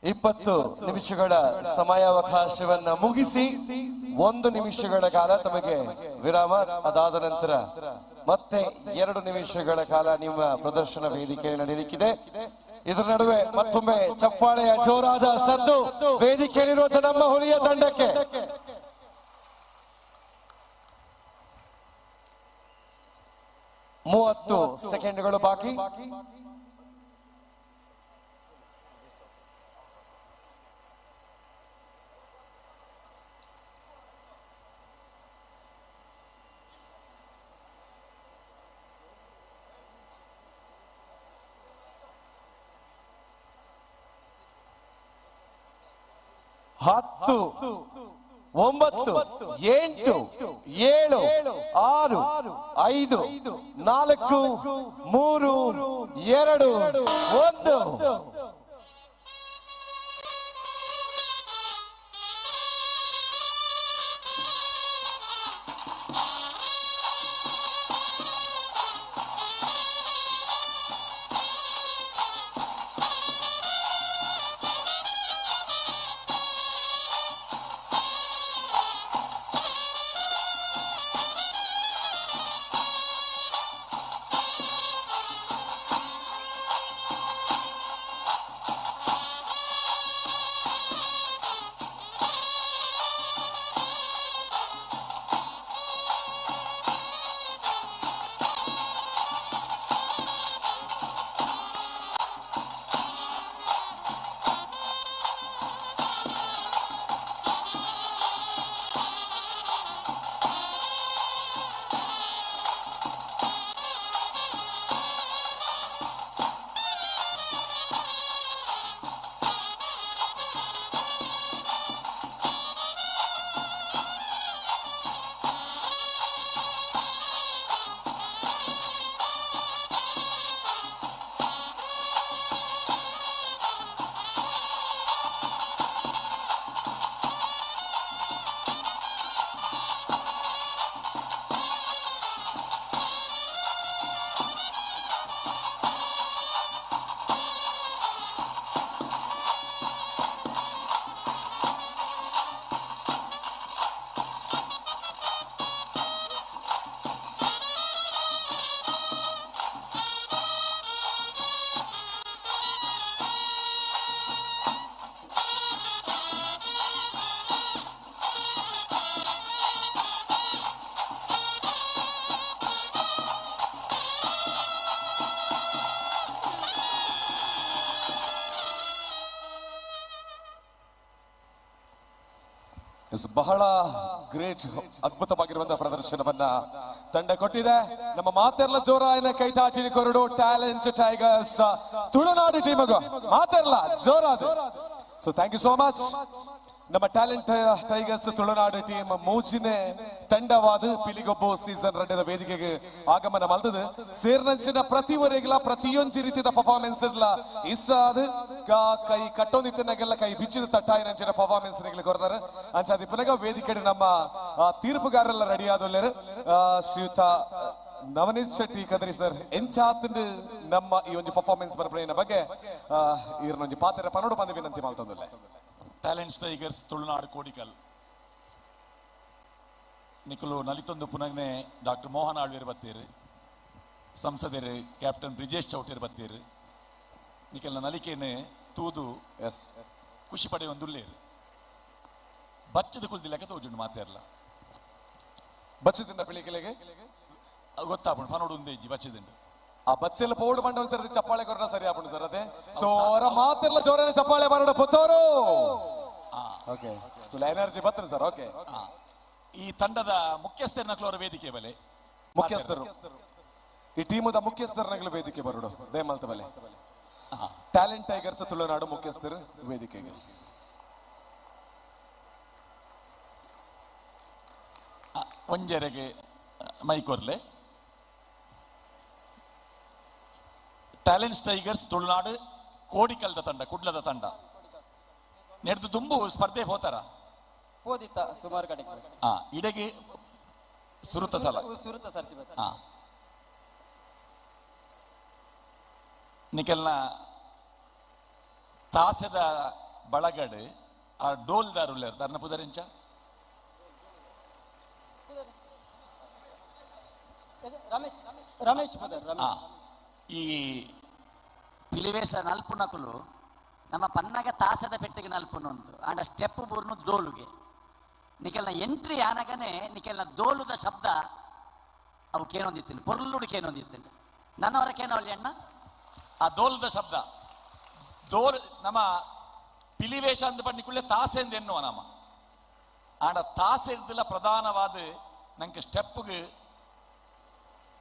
20 ನಿಮಿಷಗಳ ಸಮಯಾವಕಾಶವನ್ನ ಮುಗಿಸಿ 1 ನಿಮಿಷಗಳ ಕಾಲ ತಮಗೆ ವಿರಾಮ. ಅದಾದ ನಂತರ ಮತ್ತೆ 2 ನಿಮಿಷಗಳ ಕಾಲ ನಿಮ್ಮ ಪ್ರದರ್ಶನ ವೇದಿಕೆಯಲ್ಲಿ ನಡೆಯಲಿಕ್ಕಿದೆ. ಇದರ ನಡುವೆ ಮತ್ತೊಮ್ಮೆ ಚಪ್ಪಾಳೆಯ ಜೋರಾದ ಸದ್ದು ವೇದಿಕೆಯಲ್ಲಿರುವಂತಹ ನಮ್ಮ ಹುಲಿಯ ತಂಡಕ್ಕೆ. 30 ಸೆಕೆಂಡ್ಗಳು ಬಾಕಿ. ಹತ್ತು 9 8 7 6 5 4 3 2 1. ಬಹಳ ಗ್ರೇಟ್ ಅದ್ಭುತವಾಗಿರುವಂತಹ ಪ್ರದರ್ಶನವನ್ನ ತಂಡ ಕೊಟ್ಟಿದೆ. ನಮ್ಮ ಮಾತೆರ್ಲ ಜೋರಾಯಿನ ಕೈತಾಟಿನ ಕೊರಡು ಟ್ಯಾಲೆಂಟ್ ಟೈಗರ್ಸ್ ತುಳುನಾಡು ಟೀಮ್ ಮಾತೆರ್ಲ ಜೋರಾದ. So thank you so much. ನಮ್ಮ ಟ್ಯಾಲೆಂಟ್ ಟೈಗರ್ಸ್ ತುಳುನಾಡು ಟೀಮ್ ಮೂಜಿನೇ ತಂಡವಾದ ಪಿಲಿಗೊಬ್ಬು ಸೀಸನ್ 2 ವೇದಿಕೆಗೆ ಆಗಮನ ಮಲ್ತದು. ಸೇರ್ನಂಚಿನ ಪ್ರತಿವರೆಗಿಲ ಪ್ರತಿಯೊಂದು ರೀತಿಯ ಪರ್ಫಾರ್ಮೆನ್ಸ್ ಇಷ್ಟ ಆದ ಕೈ ಕಟ್ಟೊಂದಿತ್ತನಾಗೆಲ್ಲ ಕೈ ಬಿಚ್ಚಿದ ತಟ್ಟಾಯಿ ನಂಚಿನ ಪರ್ಫಾರ್ಮೆನ್ಸ್ ಕೊಡ್ತಾರೆ. ಅಂಚಾದಿ ಪುನಗ ವೇದಿಕೆ ನಮ್ಮ ತೀರ್ಪುಗಾರೆಲ್ಲ ರೆಡಿ ಆದೊಲ್ಲೇರು. ಶ್ರೀಯುತ ನವನೀತ್ ಶೆಟ್ಟಿ ಕದರಿ ಸರ್ ಎಂಚಾತ್ ನಮ್ಮ ಈ ಒಂದು ಪರ್ಫಾರ್ಮೆನ್ಸ್ ಬರ್ಪಣೆಯ ಬಗ್ಗೆ ಇವ್ರನ್ನೊಂದು ಪಾತ್ರ ಪನೋಡು ಬಂದು ವಿನಂತಿ ಮಾಡ್ತದಲ್ಲ. ಟ್ಯಾಲೆಂಟ್ ಟೈಗರ್ಸ್ ತುಳುನಾಡು ಕೋಡಿಕಲ್ ನಿಖಲು ನಲಿತೊಂದು ಪುನಗ್ನೆ ಡಾಕ್ಟರ್ ಮೋಹನ್ ಆಳ್ವೇರು ಬತ್ತೀರು, ಸಂಸದರು ಕ್ಯಾಪ್ಟನ್ ಬ್ರಿಜೇಶ್ ಚೌಟೇರು ಬತ್ತೀರು. ನಿಖಲ್ನ ನಲಿಕೆನೆ ತೂದು ಖುಷಿ ಪಡೆ ಒಂದುಲ್ಲೇರು ಬಚ್ಚದ ಕುಲ್ದಿ ಲೆಕ್ಕ ತೋಜುಂಡು ಮಾತಾರಲ್ಲ ಬಚ್ಚದಿಂದ ಬೆಳಿಗ್ಗೆ ಗೊತ್ತಾಪುಂಡು ಪನೋಡು ಒಂದೇ ಇಜ್ಜಿ ಬಚ್ಚದಿಂಡು ಆ ಬಚ್ಚೆಲ್ಲ ಪೌಡು ಬಂಡ ಸರ್ ಚಪ್ಪಾಳೆ ಕೊರನ ಸರಿ ಆಪುಂಡು ಸರ್ ಅದೇ. ಸೊ ಅವರ ಮಾತೆಲ್ಲ ಜೋರನೆ ಚಪ್ಪಾಳೆ ಬರೋಣ ಪುತ್ತೋರು. ಓಕೆ ತುಲ ಎನರ್ಜಿ ಬರ್ತದೆ ಸರ್. ಓಕೆ ಈ ತಂಡದ ಮುಖ್ಯಸ್ಥರನಕ್ಲವರ ವೇದಿಕೆ ಬಲೆ ಮುಖ್ಯಸ್ಥರು ಈ ಟೀಮದ ಮುಖ್ಯಸ್ಥರನಗಳು ವೇದಿಕೆ ಬರೋಡು ದೇಮಲ್ತ ಬಲೆ. ಟ್ಯಾಲೆಂಟ್ ಟೈಗರ್ಸ್ ತುಳುನಾಡು ಮುಖ್ಯಸ್ಥರು ವೇದಿಕೆಗೆ. ಒಂಜರೆಗೆ ಮೈಕೊರ್ಲೆ ಟ್ಯಾಲೆಂಟ್ ಟೈಗರ್ಸ್ ತುಳುನಾಡು ಕೋಡಿಕಲ್ದ ತಂಡ ಕುಡ್ಲದ ತಂಡ ನೆಡ್ದು ದುಂಬು ಸ್ಪರ್ಧೆ ಹೋತಾರ ಹೋದಿತ್ತ ಸುಮಾರು ಕಡೆ ಇಡೆಗೆ ಸುರುತ ಸಲ ನಿಖಲ್ನ ತಾಸೆದ ಬಳಗಡ್ ಆ ಡೋಲ್ದಾರುಲ್ಲೇರು ಧರ್ನ ಪುದರಿಂಚ ರಮೇಶ್ ರಮೇಶ್ ಪದರ್ ರಮೇಶ್ ಈ ಪಿಲಿವೇಶ ನಲ್ಪುನಕುಲು ನಮ್ಮ ಪನ್ನಗ ತಾಸದ ಪೆಟ್ಟಿಗೆ ನಲ್ಪುನೊಂದು ಆಂಡ ಸ್ಟೆಪ್ ಬೂರ್ನು ದೋಲುಗೆ ನಿಕೆಲ್ನ ಎಂಟ್ರಿ ಆನಗನೆ ನಿಕೆಲ್ನ ದೋಲುದ ಶಬ್ದ ಅವು ಕೇನೊಂದಿತ್ತೀನಿ ಪೊರ್ಲುಡು ಕೇನೊಂದಿತ್ತೀನಿ ನನ್ನವರ ಕೇನವಲ್ಲಿ ಅಣ್ಣ ಆ ದೋಲುದ ಶಬ್ದ ದೋಲ್ ನಮ್ಮ ಪಿಲಿವೇಶ ಅಂದ ಪಣ್ಣಿಕುಳ್ಳೆ ತಾಸೆಂದು ಎನ್ನುವ ನಮ್ಮ ಆಂಡ ತಾಸೆರ್ದಿಲ್ಲ ಪ್ರಧಾನವಾದ ನಂಗೆ ಸ್ಟೆಪ್ಗೆ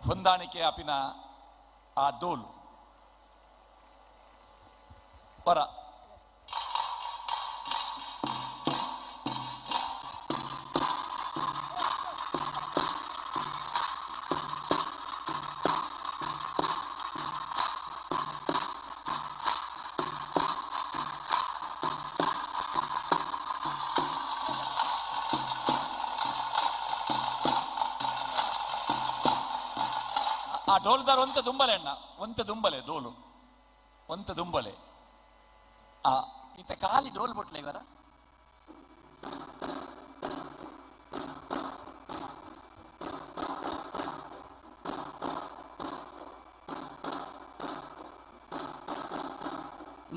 ಹೊಂದಾಣಿಕೆ ಆಪಿನ ಆ ಡೋಲು ಪರ ಆ ಡೋಲ್ದಾರ ಒಂತೆ ದುಂಬಲೆ ಅಣ್ಣ ಒಂತೆ ದುಂಬಲೆ ಡೋಲು ಒಂತೆ ದುಂಬಲೆ ಆ ಇತ್ತ ಖಾಲಿ ಡೋಲ್ ಬಿಟ್ಲೆ ಇವರ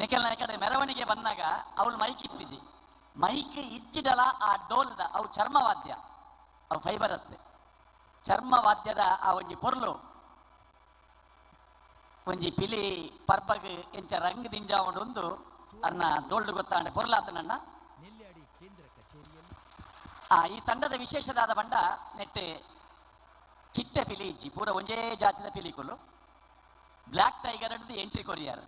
ನಿಖಲ್ನ ಈ ಕಡೆ ಮೆರವಣಿಗೆ ಬಂದಾಗ ಅವಳು ಮೈಕ್ ಇತ್ತಿಜಿ ಮೈಕ್ ಇಚ್ಚಿಡಲ ಆ ಡೋಲ್ದ ಅವು ಚರ್ಮವಾದ್ಯ ಅವು ಫೈಬರ್ ಅತ್ತೆ ಚರ್ಮವಾದ್ಯದ ಆ ಒಂಜಿ ಪೊರ್ಲು ಒಂಜಿ ಪಿಲಿ ಪರ್ಬಗ್ ಎಂಚ ರಂಗ್ ದಿಂಜಾವೊಂದು ಅನ್ನ ಡೋಲ್ಡ್ ಗೊತ್ತಾಂಡೆ ಪೊರ್ಲಾತನಣ್ಣ ಈ ತಂಡದ ವಿಶೇಷದಾದ ಬಂಡ ನೆಟ್ಟೆ ಚಿಟ್ಟೆ ಪಿಲಿ ಇಜ್ಜಿ ಪೂರ ಒಂಜೇ ಜಾತಿದ ಪಿಲಿಕುಲು ಬ್ಲ್ಯಾಕ್ ಟೈಗರ್ ಹಿಡಿದು ಎಂಟ್ರಿ ಕೊರಿಯರ್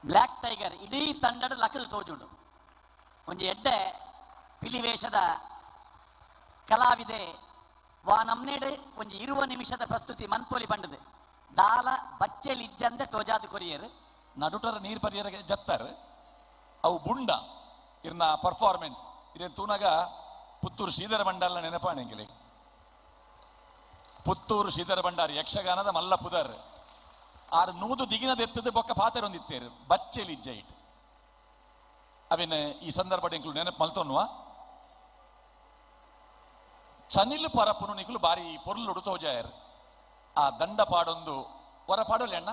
ಬ್ಲ್ಯಾಕ್ ಟೈಗರ್ ಇಡೀ ತಂಡದ ಲಕ್ಕದ ತೋಜುಂಡು ಒಂಜಿ ಎಡ್ಡೆ ಪಿಲಿವೇಷದ ಕಲಾವಿದೆ ವಾ ನಮ್ನೆಡ್ ಒಂಜಿ 20 ನಿಮಿಷದ ಪ್ರಸ್ತುತಿ ಮನ್ಪೋಲಿ ಪಂಡದು ದಾಲ ಬಚ್ಚೆಲಿ ಇಜ್ಜಂದೆ ತೋಜಾದು ಕೊರಿಯರ್ ನಡುಟರ ನೀರು ಪರಿಯರ ಜತ್ತಾರ ಅವು ಬುಂಡ ಇರ್ನ ಪರ್ಫಾರ್ಮೆನ್ಸ್ ಇರೇನು ತೂನಾಗ ಪುತ್ತೂರು ಶ್ರೀಧರ ಭಂಡಾರ ನೆನಪಾಣೆಂಗಿಲೆ ಪುತ್ತೂರು ಶ್ರೀಧರ ಭಂಡಾರಿ ಯಕ್ಷಗಾನದ ಮಲ್ಲ ಪುದರ್ ಆರು ನೂದು ದಿಗಿನದೆತ್ತದ ಬೊಕ್ಕ ಪಾತೆರೊಂದಿತ್ತೇರು ಬಚ್ಚೆಲಿ ಇಜ್ಜ ಇಟ್ ಅವೇನು ಈ ಸಂದರ್ಭ ಇಂಕ್ಲು ನೆನಪು ಮಲ್ತೋನ್ವಾ ಚನಿಲು ಪರಪುನು ನಿಕ್ಲು ಬಾರಿ ಪೊರ್ಲುಡು ತೋಜಾಯರ್ ಆ ದಂಡ ಪಾಡೊಂದು ಹೊರ ಪಾಡೋಲಿ ಅಣ್ಣ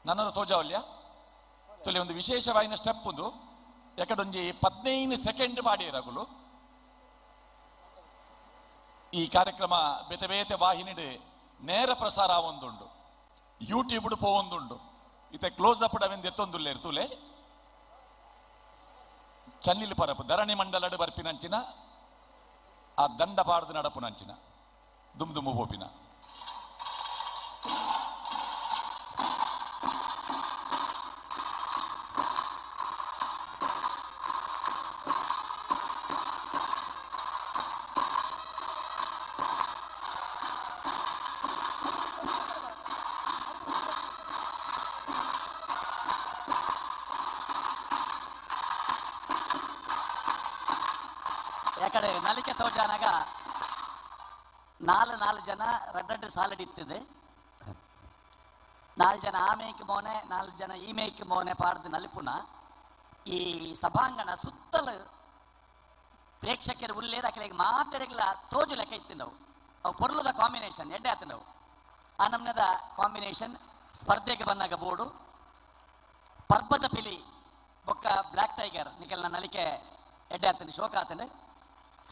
ನನ್ನರು ತೋಜಾವಲ್ಯ ತೊಲೆ ಒಂದು ವಿಶೇಷವಾಯಿನ ಸ್ಟೆಪ್ ಒಂದು ಯಾಕಡೊಂಜಿ 15 ಸೆಕೆಂಡ್ ಪಾಡಿರಗುಲು ಈ ಕಾರ್ಯಕ್ರಮ ಬೇತೆ ಬೇತೆ ವಾಹಿನಿಡ್ ನೇರ ಪ್ರಸಾರ ಆವೊಂದುಂಡು ಯೂಟ್ಯೂಬ್ ಪೋವೊಂದುಂಡು ಇತ್ತೆ ಕ್ಲೋಸ್ ಅಪ್ ಅವೆಂದು ಎತ್ತೊಂದುಲ್ಲೇರು ತೂಲೆ ಚನ್ನಿಲು ಪರಪು ಧರಣಿ ಮಂಡಲಡು ಬರ್ಪಿನಂಚಿನ ಆ ದಂಡ ಪಾಡ್ದು ನಡಪುನಂಚಿನ ದುಮ್ ದುಮ್ಮು ಪೋಪಿನ ಯಾಕಡೆ ನಲಿಕೆ ತೋಜಾನಾಗ ನಾಲ್ ಜನ ರಡ್ಡಡ್ಡು ಸಾಲಡಿತ್ತದೆ 4 ಜನ ಆ ಮೇಯ್ಕ್ ಮೋನೆ 4 ಜನ ಈ ಮೇಯ್ಕ್ ಮೋನೆ ಪಾಡ್ದು ನಲಿಪುನ ಈ ಸಭಾಂಗಣ ಸುತ್ತಲು ಪ್ರೇಕ್ಷಕರು ಉಲ್ಲೇರ ಅಕ್ಲೆಗೆ ಮಾತೆರೆಗ್ಲ ತೋಜು ಲೆಕ್ಕ ಇತ್ತಿಂದವು ಅವು ಪೊರ್ಲುದ ಕಾಂಬಿನೇಷನ್ ಎಡ್ಡೆ ಆತಂದವು ಆ ನಮ್ನದ ಕಾಂಬಿನೇಷನ್ ಸ್ಪರ್ಧೆಗೆ ಬಂದಾಗ ಬೋರ್ಡು ಪರ್ಬದ ಪಿಲಿ ಬೊಕ್ಕ ಬ್ಲ್ಯಾಕ್ ಟೈಗರ್ ನಿಕಲ್ನ ನಲಿಕೆ ಎಡ್ಡೆ ಆತಂದು ಶೋಕ ಆತಂದು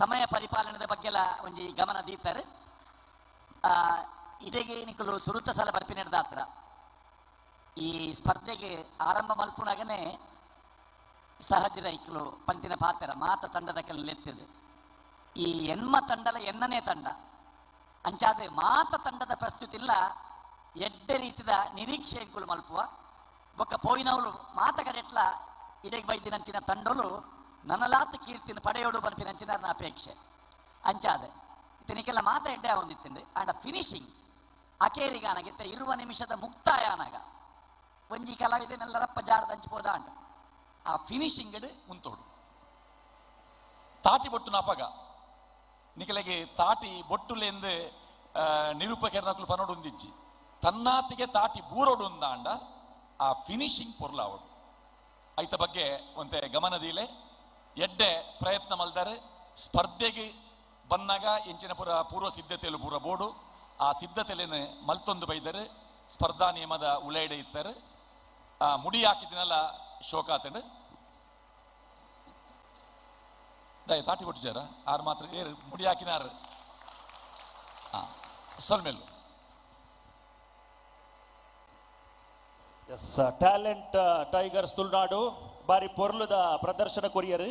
ಸಮಯ ಪರಿಪಾಲನೆದ ಬಗ್ಗೆಲ್ಲ ಒಂಜಿ ಗಮನ ದೀತಾರೆ ಇದೆಗೆ ನಿಕಲು ಸುರುತ ಸಲ ಬರ್ಪಿ ನಡೆದ ಹತ್ರ ಈ ಸ್ಪರ್ಧೆಗೆ ಆರಂಭ ಮಲ್ಪುನಾಗನೇ ಸಹಜ ರೈಕಲು ಪಂತಿನ ಪಾತ್ರ ಮಾತ ತಂಡದ ಕೆಲೆತ್ತಿದೆ ಈ ಎನ್ಮ ತಂಡಲ ಎನ್ನನೇ ತಂಡ ಅಂಚಾದೆ ಮಾತ ತಂಡದ ಪ್ರಸ್ತುತಿ ಇಲ್ಲ ಎಡ್ಡೆ ರೀತಿದ ನಿರೀಕ್ಷೆ ಎಂಕುಲು ಮಲ್ಪುವ ಬೊಕ್ಕ ಪೋಯಿನವಳು ಮಾತಗಡೆಟ್ಲ ಇಡೆಗೆ ಬೈದಿನಂಚಿನ ತಂಡೋಲು ನನಲಾತ್ ಕೀರ್ತಿನ ಪಡೆಯೋಡು ಬನ್ಪಿನಂಚಿನ ಅಪೇಕ್ಷೆ ಅಂಚಾದೆ ಇದನಿಗೆಲ್ಲ ಮಾತ ಎಡ್ಡೆ ಹೊಂದಿತ್ತಂಡು ಆಂಡ ಫಿನಿಶಿಂಗ್ ಅಕೇರಿಗಾನಾಗಿತ್ತ 20 ನಿಮಿಷದ ಮುಕ್ತಾಯ ಆನಾಗ ಒಂಜಿ ಕಲಾವಿದನೆಲ್ಲರಪ್ಪ ಜಾಡದ ಹಂಚಿಬೋದ ಅಂಡ ಆ ಫಿನಿಶಿಂಗ್ ಮುಂತೋಡು ತಾಟಿ ಬೊಟ್ಟು ನಾಪಗ ನಿಕಲೆಗೆ ತಾಟಿ ಬೊಟ್ಟುಲೆಂದು ನಿರೂಪಕರನಕ್ಲು ಪನೋಡು ಒಂದಿಜ್ಜಿ ತನ್ನಾತಿಗೆ ತಾಟಿ ಬೂರೋಡು ಅಂಡ ಆ ಫಿನಿಶಿಂಗ್ ಪೊರ್ಲಾವಡು ಐತ ಬಗ್ಗೆ ಒಂತೆ ಗಮನದೀಲೆ ಎಡ್ಡೆ ಪ್ರಯತ್ನ ಮಲ್ದಾರೆ ಸ್ಪರ್ಧೆಗೆ ಬನ್ನಾಗ ಇಂಚಿನ ಪೂರ್ವ ಸಿದ್ಧತೆಯಲ್ಲಿ ಪೂರ ಬೋಡು ಆ ಸಿದ್ಧತೆಲೇನೆ ಮಲ್ತೊಂದು ಬೈದರೆ ಸ್ಪರ್ಧಾ ನಿಯಮದ ಉಲೈಡೆ ಇತ್ತಾರೆ ಆ ಮುಡಿ ಹಾಕಿದಿನಲ್ಲ ಶೋಕಾತಂಡು ದಯ ತಾಟಿ ಕೊಟ್ಟಿದ್ದಾರ ಆರು ಮಾತ್ರ ಏರು ಮುಡಿ ಹಾಕಿನಾರು ಸೊಲ್ಮೆಲ್ಲು ಎಸ್ ಟ್ಯಾಲೆಂಟ್ ಟೈಗರ್ಸ್ ತುಳುನಾಡು ಬಾರಿ ಪೊರ್ಲುದ ಪ್ರದರ್ಶನ ಕೊರಿಯರು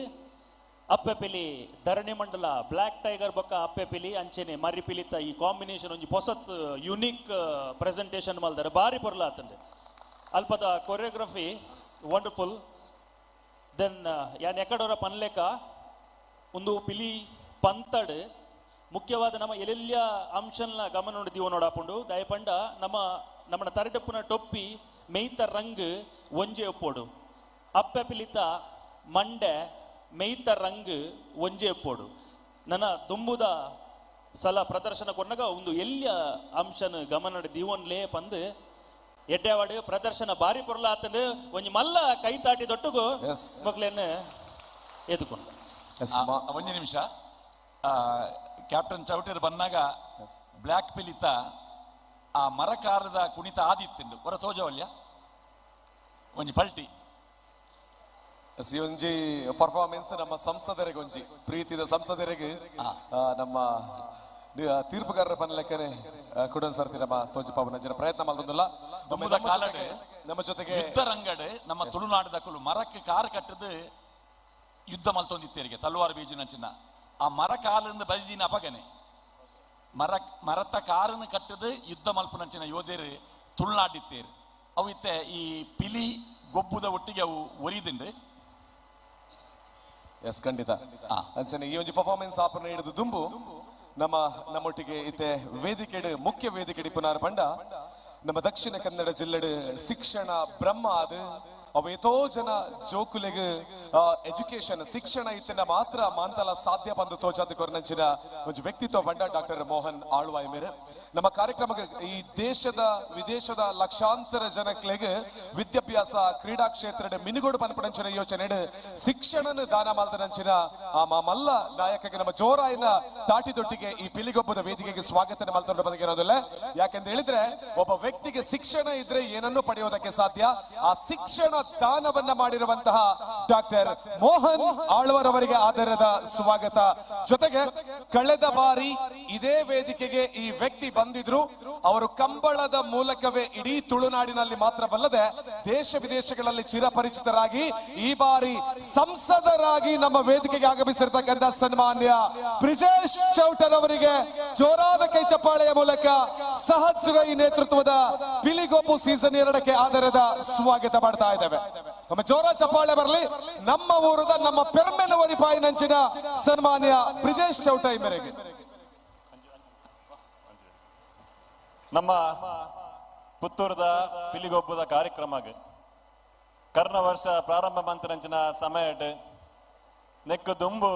ಅಪ್ಪೆ ಪಿಲಿ ಧರಣಿ ಮಂಡಲ ಬ್ಲ್ಯಾಕ್ ಟೈಗರ್ ಬೊಕ್ಕ ಅಪ್ಪೆ ಪಿಲಿ ಅಂಚೆನೆ ಮರ್ರಿ ಪಿಲಿತ ಈ ಕಾಂಬಿನೇಷನ್ ಒಂಜಿ ಹೊಸತ್ ಯುನೀಕ್ ಪ್ರೆಸೆಂಟೇಷನ್ ಮಲ್ದಾರೆ ಬಾರಿ ಪೊರ್ಲ ಆತಂಡೆ ಅಲ್ಪದ ಕೊರಿಯೋಗ್ರಫಿ ವಂಡರ್ಫುಲ್ ದೆನ್ ಯಾನ್ ಎಕಡೋರ ಪನ್ಲೆಕ ಒಂದು ಪಿಲಿ ಪಂತಡ್ ಮುಖ್ಯವಾದ ನಮ್ಮ ಎಲ್ಲೆಲ್ಲ ಅಂಶನ ಗಮನ ನೋಡಿದೀವ ನೋಡಾಪುಂಡು ದಯಪಂಡ ನಮ್ಮ ತರಡಪ್ಪನ ಟೊಪ್ಪಿ ಮೇಯ್ತ ರಂಗ್ ಒಂಜೆ ಒಪ್ಪೋಡು ಅಪ್ಪೆ ಪಿಲಿತ ಮಂಡೆ ಮೇಯ್ತ ರಂಗ್ ಒಂಜೆ ಒಪ್ಪೋಡು ನನ್ನ ದುಂಬುದ ಸಲ ಪ್ರದರ್ಶನ ಕೊನ್ನಾಗ ಒಂದು ಎಲ್ಲ ಅಂಶನ ಗಮನ ದೀವನ್ಲೇ ಪಂದು ಎಡ್ಡೆವಾಡು ಪ್ರದರ್ಶನ ಬಾರಿ ಪೊರ್ಲ ಆತಂಡು ಒಂಜಿ ಮಲ್ಲ ಕೈ ತಾಟಿ ದೊಟ್ಟುಗು ಮಕ್ಳೇನು ಎದುಕೊಂಡು ಒಂದು ನಿಮಿಷ ಕ್ಯಾಪ್ಟನ್ ಚೌಟೇರ್ ಬಂದಾಗ ಬ್ಲ್ಯಾಕ್ ಪಿಲಿತ ಆ ಮರಕಾರದ ಕುಣಿತ ಆದಿತ್ತುಂಡು ಹೊರ ತೋಜವಲ್ಯ ಒಂಜಿ ಪಲ್ಟಿ ಈ ಒಂಜಿ ಪರ್ಫಾರ್ಮೆನ್ಸ್ ನಮ್ಮ ಸಂಸದರಿಗೆ ಒಂಜಿ ಪ್ರೀತಿದ ಸಂಸದರಿಗೆ ನಮ್ಮ ತೀರ್ಪುಗಾರರ ಪನ್ಲೆಕ್ಕನೆ ಕುಡನ್ ಸರ್ತಿ ನಮ್ಮ ತೋಜಿ ಪಾಪ ನಂಜಿನ ಪ್ರಯತ್ನ ಮಾಡ್ತಂದಿಲ್ಲ ದುಮ್ಮದ ಕಾಲಡೆ ನಮ್ಮ ಜೊತೆಗೆ ಯುದ್ಧರಂಗಡೆ ನಮ್ಮ ತುಳುನಾಡದ ಕುಲು ಮರಕ್ಕೆ ಕಾರ್ ಕಟ್ಟದು ಯುದ್ಧ ಮಲ್ತೊಂದಿತ್ತೇರಿಗೆ ತಲ್ವಾರ್ ಬೀಜುನಂಚಿನ ಆ ಮರ ಕಾಲಿಂದ ಬದಿದಿನ ಅಪಗನೆ ಮರತ್ತ ಕಾರನ್ನು ಕಟ್ಟದು ಯುದ್ಧ ಮಲ್ಪುನಂಚಿನ ಯೋಧೇರು ತುಳುನಾಡಿತ್ತೇರು ಅವು ಇತ್ತೆ ಈ ಪಿಲಿ ಗೊಬ್ಬುದ ಒಟ್ಟಿಗೆ ಅವು ಒರಿದಿಂಡು ಎಸ್ ಖಂಡಿತ ಅಂಚನೆ ಈ ಒಂದು ಪರ್ಫಾರ್ಮೆನ್ಸ್ ಆಪರ್ನ ಹಿಡಿದು ದುಂಬು ನಮ್ಮೊಟ್ಟಿಗೆ ಇತ್ತೆ ವೇದಿಕೆಡು ಮುಖ್ಯ ವೇದಿಕೆಡು ಪುನರ್ ಬಂಡ ನಮ್ಮ ದಕ್ಷಿಣ ಕನ್ನಡ ಜಿಲ್ಲೆಡು ಶಿಕ್ಷಣ ಬ್ರಹ್ಮ ಅದು ಅವು ಎಷ್ಟೋ ಜನ ಜೋಕುಲೆಗೆ ಎಜುಕೇಶನ್ ಶಿಕ್ಷಣ ಇತ್ತಿನ ಮಾತ್ರ ಮಾಂತಲ ಸಾಧ್ಯ ಬಂದು ತೋಜಾದ ಕೊರನಂಚಿನ ಒಂದು ವ್ಯಕ್ತಿತ್ವ ಬಂಡ ಡಾಕ್ಟರ್ ಮೋಹನ್ ಆಳ್ವಾಯ್ ಮೇರೆ ನಮ್ಮ ಕಾರ್ಯಕ್ರಮಕ್ಕೆ ಈ ದೇಶದ ವಿದೇಶದ ಲಕ್ಷಾಂತರ ಜನಕ್ಕೆ ವಿದ್ಯಾಭ್ಯಾಸ ಕ್ರೀಡಾ ಕ್ಷೇತ್ರದ ಮಿನುಗೋಡು ಪನ್ಪಡಂಚಿನ ಯೋಚನೆ ಶಿಕ್ಷಣನ ದಾನ ಮಾಲ್ದನಂಚಿನ ಆ ಮಲ್ಲ ನಾಯಕಗೆ ನಮ್ಮ ಜೋರಾಯಿನ ತಾಟಿ ದೊಟ್ಟಿಗೆ ಈ ಪಿಲಿಗೊಬ್ಬದ ವೇದಿಕೆಗೆ ಸ್ವಾಗತ ಮಾಲ್ತೊಂಡು ಬದಗಿರೋದಿಲ್ಲ ಯಾಕೆಂದ್ರೆ ಹೇಳಿದ್ರೆ ಒಬ್ಬ ವ್ಯಕ್ತಿಗೆ ಶಿಕ್ಷಣ ಇದ್ರೆ ಏನನ್ನು ಪಡೆಯೋದಕ್ಕೆ ಸಾಧ್ಯ ಆ ಶಿಕ್ಷಣ ದಾನವನ್ನ ಮಾಡಿರುವಂತಹ ಡಾಕ್ಟರ್ ಮೋಹನ್ ಆಳ್ವರ್ ಅವರಿಗೆ ಆಧಾರದ ಸ್ವಾಗತ ಜೊತೆಗೆ ಕಳೆದ ಬಾರಿ ಇದೇ ವೇದಿಕೆಗೆ ಈ ವ್ಯಕ್ತಿ ಬಂದಿದ್ರು ಅವರು ಕಂಬಳದ ಮೂಲಕವೇ ಇಡೀ ತುಳುನಾಡಿನಲ್ಲಿ ಮಾತ್ರವಲ್ಲದೆ ದೇಶ ವಿದೇಶಗಳಲ್ಲಿ ಚಿರಪರಿಚಿತರಾಗಿ ಈ ಬಾರಿ ಸಂಸದರಾಗಿ ನಮ್ಮ ವೇದಿಕೆಗೆ ಆಗಮಿಸಿರ್ತಕ್ಕಂಥ ಸನ್ಮಾನ್ಯ ಬ್ರಿಜೇಶ್ ಚೌಟರ್ ಅವರಿಗೆ ಜೋರಾದ ಕೈ ಚಪ್ಪಾಳೆಯ ಮೂಲಕ ಸಹಸ್ರ ನೇತೃತ್ವದ ಪಿಲಿಗೊಬ್ಬು ಸೀಸನ್ 2ಕ್ಕೆ ಆಧಾರದ ಸ್ವಾಗತ ಮಾಡ್ತಾ ಇದ್ದೇವೆ ನಮ್ಮ ಜೋರ ಚಪ್ಪಾಳೆ ಬರಲಿ ನಮ್ಮ ಊರದ ನಮ್ಮ ಪೆರ್ಮೆನವರಿ ಪಾಯಿನಂಚಿನ ಸನ್ಮಾನ್ಯ ಬ್ರಿಜೇಶ್ ಚೌಟೈ ಮೇರೆಗೆ ನಮ್ಮ ಪುತ್ತೂರದ ಪಿಲಿಗೊಬ್ಬದ ಕಾರ್ಯಕ್ರಮಕ್ಕೆ ಕರ್ನ ವರ್ಷ ಪ್ರಾರಂಭ ಮಂತ್ರಂಚಿನ ಸಮಯ ನೆಕ್ಕು ದುಂಬು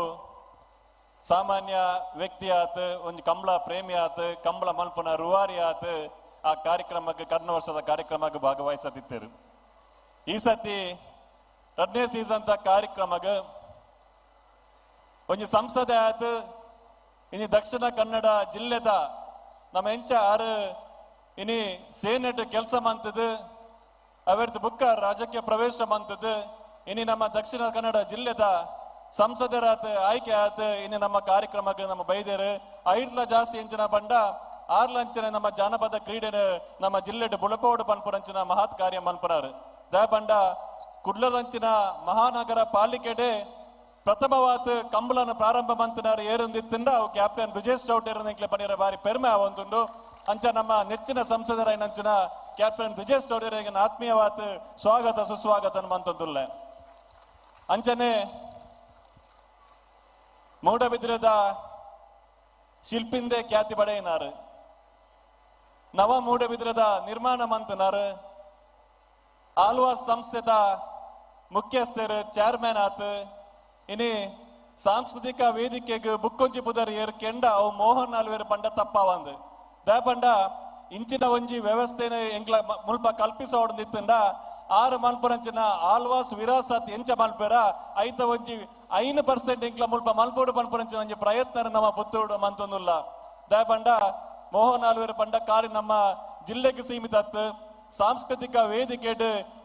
ಸಾಮಾನ್ಯ ವ್ಯಕ್ತಿ ಆತು ಒಂದು ಕಂಬಳ ಪ್ರೇಮಿ ಆತು ಕಂಬಳ ಮಲ್ಪನ ರುವಾರಿ ಆತು ಆ ಕಾರ್ಯಕ್ರಮಕ್ಕೆ ಕರ್ನ ವರ್ಷದ ಕಾರ್ಯಕ್ರಮಕ್ಕೆ ಭಾಗವಹಿಸದಿದ್ದರು ಈ ಸತಿ 2ನೇ ಸೀಸನ್ ಕಾರ್ಯಕ್ರಮಕ್ಕೆ ಒಂದು ಸಂಸದೆ ಆತು ಇನಿ ದಕ್ಷಿಣ ಕನ್ನಡ ಜಿಲ್ಲೆದ ನಮ್ಮ ಎಂಚ ಆರು ಇನಿ ಸೇನೆಟ್ ಕೆಲಸ ಮಂತದ್ದು ಅವರದ್ದು ಬುಕ್ಕ ರಾಜಕೀಯ ಪ್ರವೇಶ ಮಂತದ್ದು ಇನಿ ನಮ್ಮ ದಕ್ಷಿಣ ಕನ್ನಡ ಜಿಲ್ಲೆದ ಸಂಸದರಾತ ಆಯ್ಕೆ ಆತ ಇನ್ನು ನಮ್ಮ ಕಾರ್ಯಕ್ರಮಕ್ಕೆ ನಮ್ಮ ಬೈದೇರು 5 ಜಾಸ್ತಿ ಎಂಚಿನ ಬಂಡ 6 ಅಂಚನೆ ನಮ್ಮ ಜಾನಪದ ಕ್ರೀಡೆನ ನಮ್ಮ ಜಿಲ್ಲೆಡ್ ಬುಳಪೋಡು ಪನ್ಪುರಂಚಿನ ಮಹತ್ ಕಾರ್ಯ ಮನ್ಪುರಾರು ದ ಬಂಡ ಕುಡ್ಲದಂಚಿನ ಮಹಾನಗರ ಪಾಲಿಕೆಡೆ ಪ್ರಥಮವಾದ ಕಂಬಳನ ಪ್ರಾರಂಭ ಮಂತನಾರು ಏರೊಂದಿತ್ತಂಡ ಅವು ಕ್ಯಾಪ್ಟನ್ ಬ್ರಿಜೇಶ್ ಚೌಟೇರ್ ಪನಿರ ಬಾರಿ ಪೆರ್ಮೆ ಆವಂತುಂಡು ಅಂಚ ನಮ್ಮ ನೆಚ್ಚಿನ ಸಂಸದರ ನಂಚಿನ ಕ್ಯಾಪ್ಟನ್ ಬ್ರಿಜೇಶ್ ಚೌಟೇರಿಗೆ ಆತ್ಮೀಯವಾದ ಸ್ವಾಗತ ಸುಸ್ವಾಗತ ಮಂತೊಂದುಲ್ಲೆ ಅಂಚನೆ ಮೂಡಬಿದ್ರದ ಶಿಲ್ಪಿಂದೆ ಖ್ಯಾತಿ ಪಡೆಯಿನಾರು ನವ ಮೂಡಬಿದ್ರದ ನಿರ್ಮಾಣ ಮಂತನಾರು ಆಳ್ವಾಸ್ ಸಂಸ್ಥೆದ ಮುಖ್ಯಸ್ಥರು ಚೇರ್ಮನ್ ಆತು ಇನಿ ಸಾಂಸ್ಕೃತಿಕ ವೇದಿಕೆಗೆ ಬುಕ್ಕೊಂಜಿ ಪುದರ್ ಏರ್ ಕೆಂಡ ಅವು ಮೋಹನ್ ಆಳ್ವೇರು ಪಂಡ ತಪ್ಪವಂದು ದ ಪಂಡ ಇಂಚಿನ ಒಂಜಿ ವ್ಯವಸ್ಥೆನ ಎಂಗ್ಲ ಮುಲ್ಪ ಕಲ್ಪಿಸೋಡಿತ್ತಂಡ ಆರು ಮಲ್ಪುರಂಚಿನ ಆಲ್ವಾಸ್ ವಿರಾಸತ್ ಎಂಚ ಮಲ್ಪೆರ ಐತ ಒಂಜಿ 5% ಇಂಕ್ಲ ಮುಲ್ಪ ಮಲ್ಪೋಡು ಮಲ್ಪುರಂಚಿನ ಒಂಜಿ ಪ್ರಯತ್ನ ನಮ್ಮ ಪುತ್ತೂರು ಮಂತೊಂದುಲ್ಲ ದಯಪಂಡ ಮೋಹನ್ ಆಳ್ವೇರು ಪಂಡ ಕಾರಿ ನಮ್ಮ ಜಿಲ್ಲೆಗೆ ಸೀಮಿತ ಸಾಂಸ್ಕೃತಿಕ ವೇದಿಕೆ